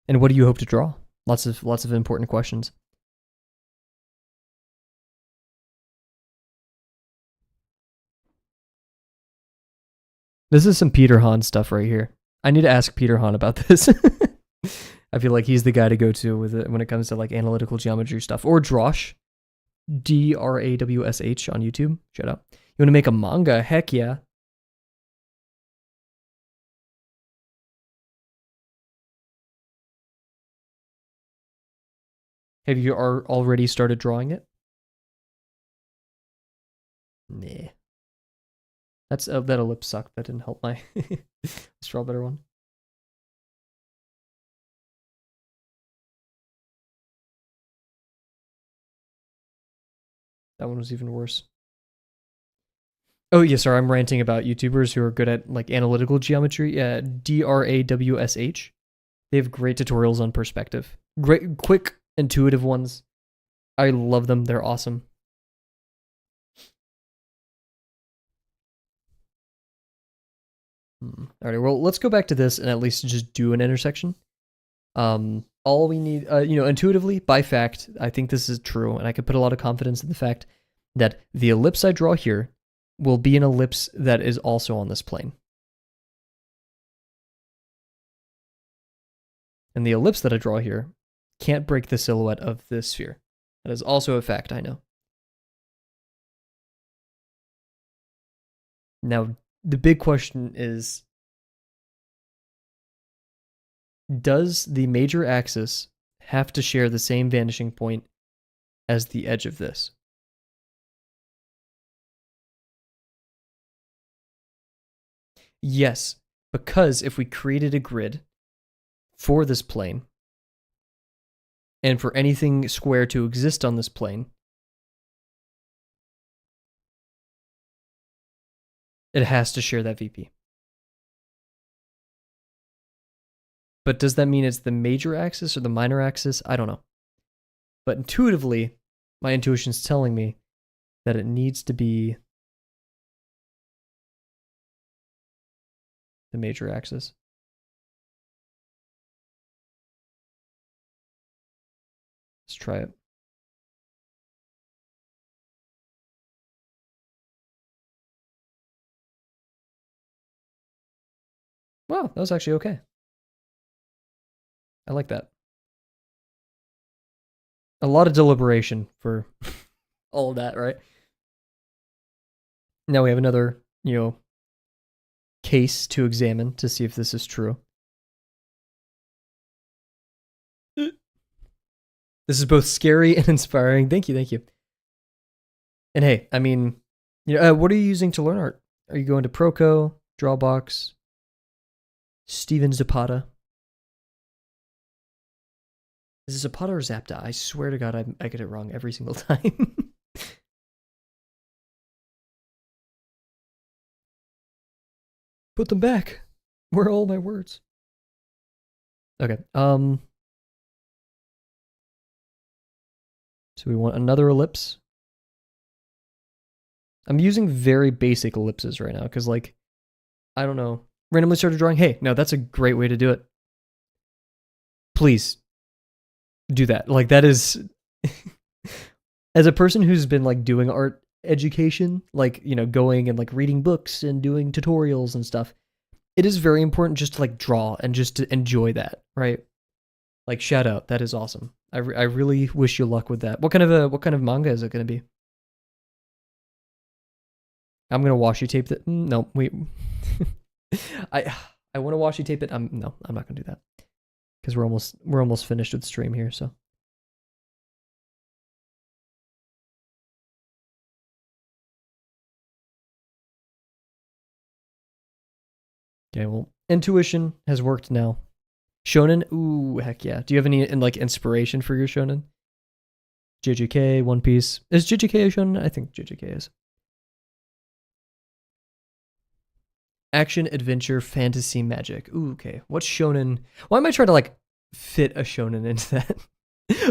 And what do you hope to draw? Lots of important questions. This is some Peter Hahn stuff right here. I need to ask Peter Hahn about this. I feel like he's the guy to go to with it when it comes to like analytical geometry stuff. Or Drosh, Drawsh on YouTube. Shout out. You want to make a manga? Heck yeah. Have you already started drawing it? Nah. That ellipse sucked. That didn't help my let's draw a better one. That one was even worse. Oh yeah, sorry, I'm ranting about YouTubers who are good at like analytical geometry. Yeah, Drawsh. They have great tutorials on perspective. Great, quick, intuitive ones. I love them. They're awesome. All right, well, let's go back to this and at least just do an intersection. All we need, intuitively, by fact, I think this is true, and I could put a lot of confidence in the fact that the ellipse I draw here will be an ellipse that is also on this plane. And the ellipse that I draw here can't break the silhouette of this sphere. That is also a fact, I know. Now, the big question is, does the major axis have to share the same vanishing point as the edge of this? Yes, because if we created a grid for this plane, and for anything square to exist on this plane, it has to share that VP. But does that mean it's the major axis or the minor axis? I don't know. But intuitively, my intuition's telling me that it needs to be the major axis. Let's try it. Wow, that was actually okay. I like that. A lot of deliberation for all of that, right? Now we have another, case to examine to see if this is true. This is both scary and inspiring. Thank you, thank you. And hey, I mean, what are you using to learn art? Are you going to Proco, Drawbox, Steven Zapata? Is it Zapata or Zapta? I swear to God, I get it wrong every single time. Put them back. Where are all my words? Okay. So we want another ellipse. I'm using very basic ellipses right now because, like, I don't know. Randomly started drawing. Hey, no, that's a great way to do it. Please do that. Like, that is, as a person who's been like doing art education, like, going and like reading books and doing tutorials and stuff, it is very important just to like draw and just to enjoy that, right? Like, shout out. That is awesome. I really wish you luck with that. What kind of manga is it going to be? I'm gonna washi tape it. No, wait. I want to washi tape it. No, I'm not gonna do that because we're almost finished with the stream here. So Okay, well, intuition has worked now. Shonen, ooh, heck yeah. Do you have any like inspiration for your shonen? JJK, One Piece. Is JJK a shonen? I think JJK is. Action, adventure, fantasy, magic. Ooh, okay. What shonen? Why am I trying to like fit a shonen into that?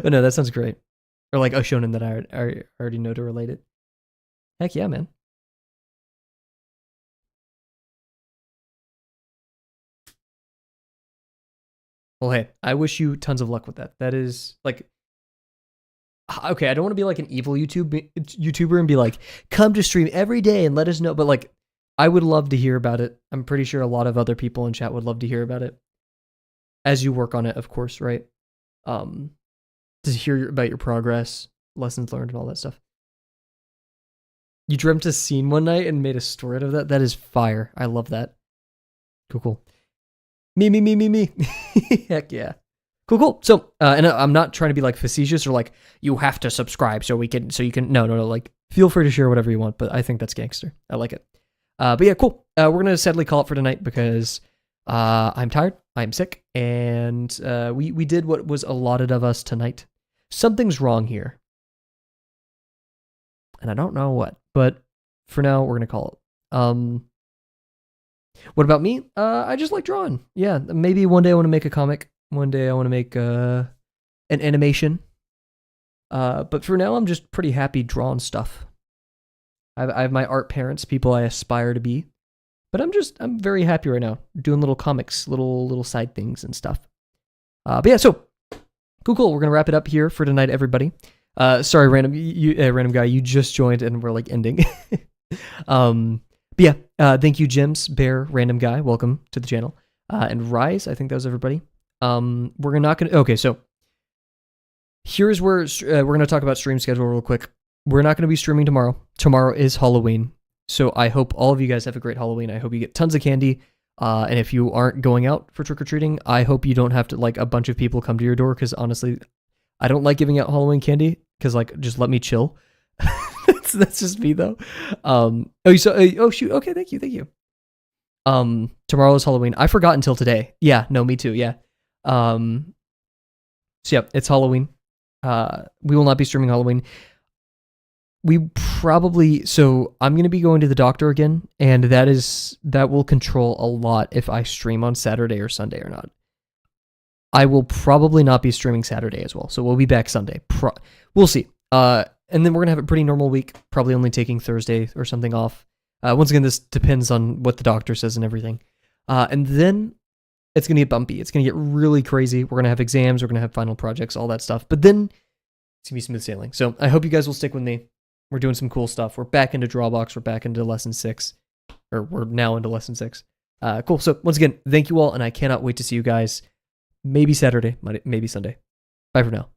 Oh no, that sounds great. Or like a shonen that I already know to relate it. Heck yeah, man. Well, hey, I wish you tons of luck with that. That is like, okay, I don't want to be like an evil YouTuber and be like, come to stream every day and let us know. But like, I would love to hear about it. I'm pretty sure a lot of other people in chat would love to hear about it. As you work on it, of course, right? To hear about your progress, lessons learned, and all that stuff. You dreamt a scene one night and made a story out of that? That is fire. I love that. Cool. Me. Heck yeah. Cool. So, and I'm not trying to be like facetious or like, you have to subscribe so you can, no, like, feel free to share whatever you want, but I think that's gangster. I like it. But yeah, cool. We're going to sadly call it for tonight because I'm tired, I'm sick, and we did what was allotted of us tonight. Something's wrong here. And I don't know what, but for now, we're going to call it. What about me? I just like drawing. Yeah, maybe one day I want to make a comic. One day I want to make an animation. But for now, I'm just pretty happy drawing stuff. I have my art parents, people I aspire to be. But I'm very happy right now, doing little comics, little side things and stuff. But yeah, so cool. We're gonna wrap it up here for tonight, everybody. Sorry, random guy, you just joined and we're like ending. But yeah, thank you, Jims, Bear, random guy, welcome to the channel, and Rise. I think that was everybody. We're not gonna. Okay, so here's where we're gonna talk about stream schedule real quick. We're not gonna be streaming tomorrow. Tomorrow is Halloween, so I hope all of you guys have a great Halloween. I hope you get tons of candy. And if you aren't going out for trick or treating, I hope you don't have to like a bunch of people come to your door. Because honestly, I don't like giving out Halloween candy. Because like, just let me chill. That's just me though. Oh shoot. Okay, thank you. Tomorrow is Halloween. I forgot until today. Yeah, no, me too. Yeah. So yeah, it's Halloween. We will not be streaming Halloween. So I'm gonna be going to the doctor again, and that will control a lot if I stream on Saturday or Sunday or not. I will probably not be streaming Saturday as well, so we'll be back Sunday. We'll see. And then we're gonna have a pretty normal week, probably only taking Thursday or something off. Once again, this depends on what the doctor says and everything. And then it's gonna get bumpy. It's gonna get really crazy. We're gonna have exams. We're gonna have final projects, all that stuff. But then it's gonna be smooth sailing. So I hope you guys will stick with me. We're doing some cool stuff. We're back into Drawbox. We're back into lesson 6, or we're now into lesson 6. Cool. So once again, thank you all, and I cannot wait to see you guys. Maybe Saturday, maybe Sunday. Bye for now.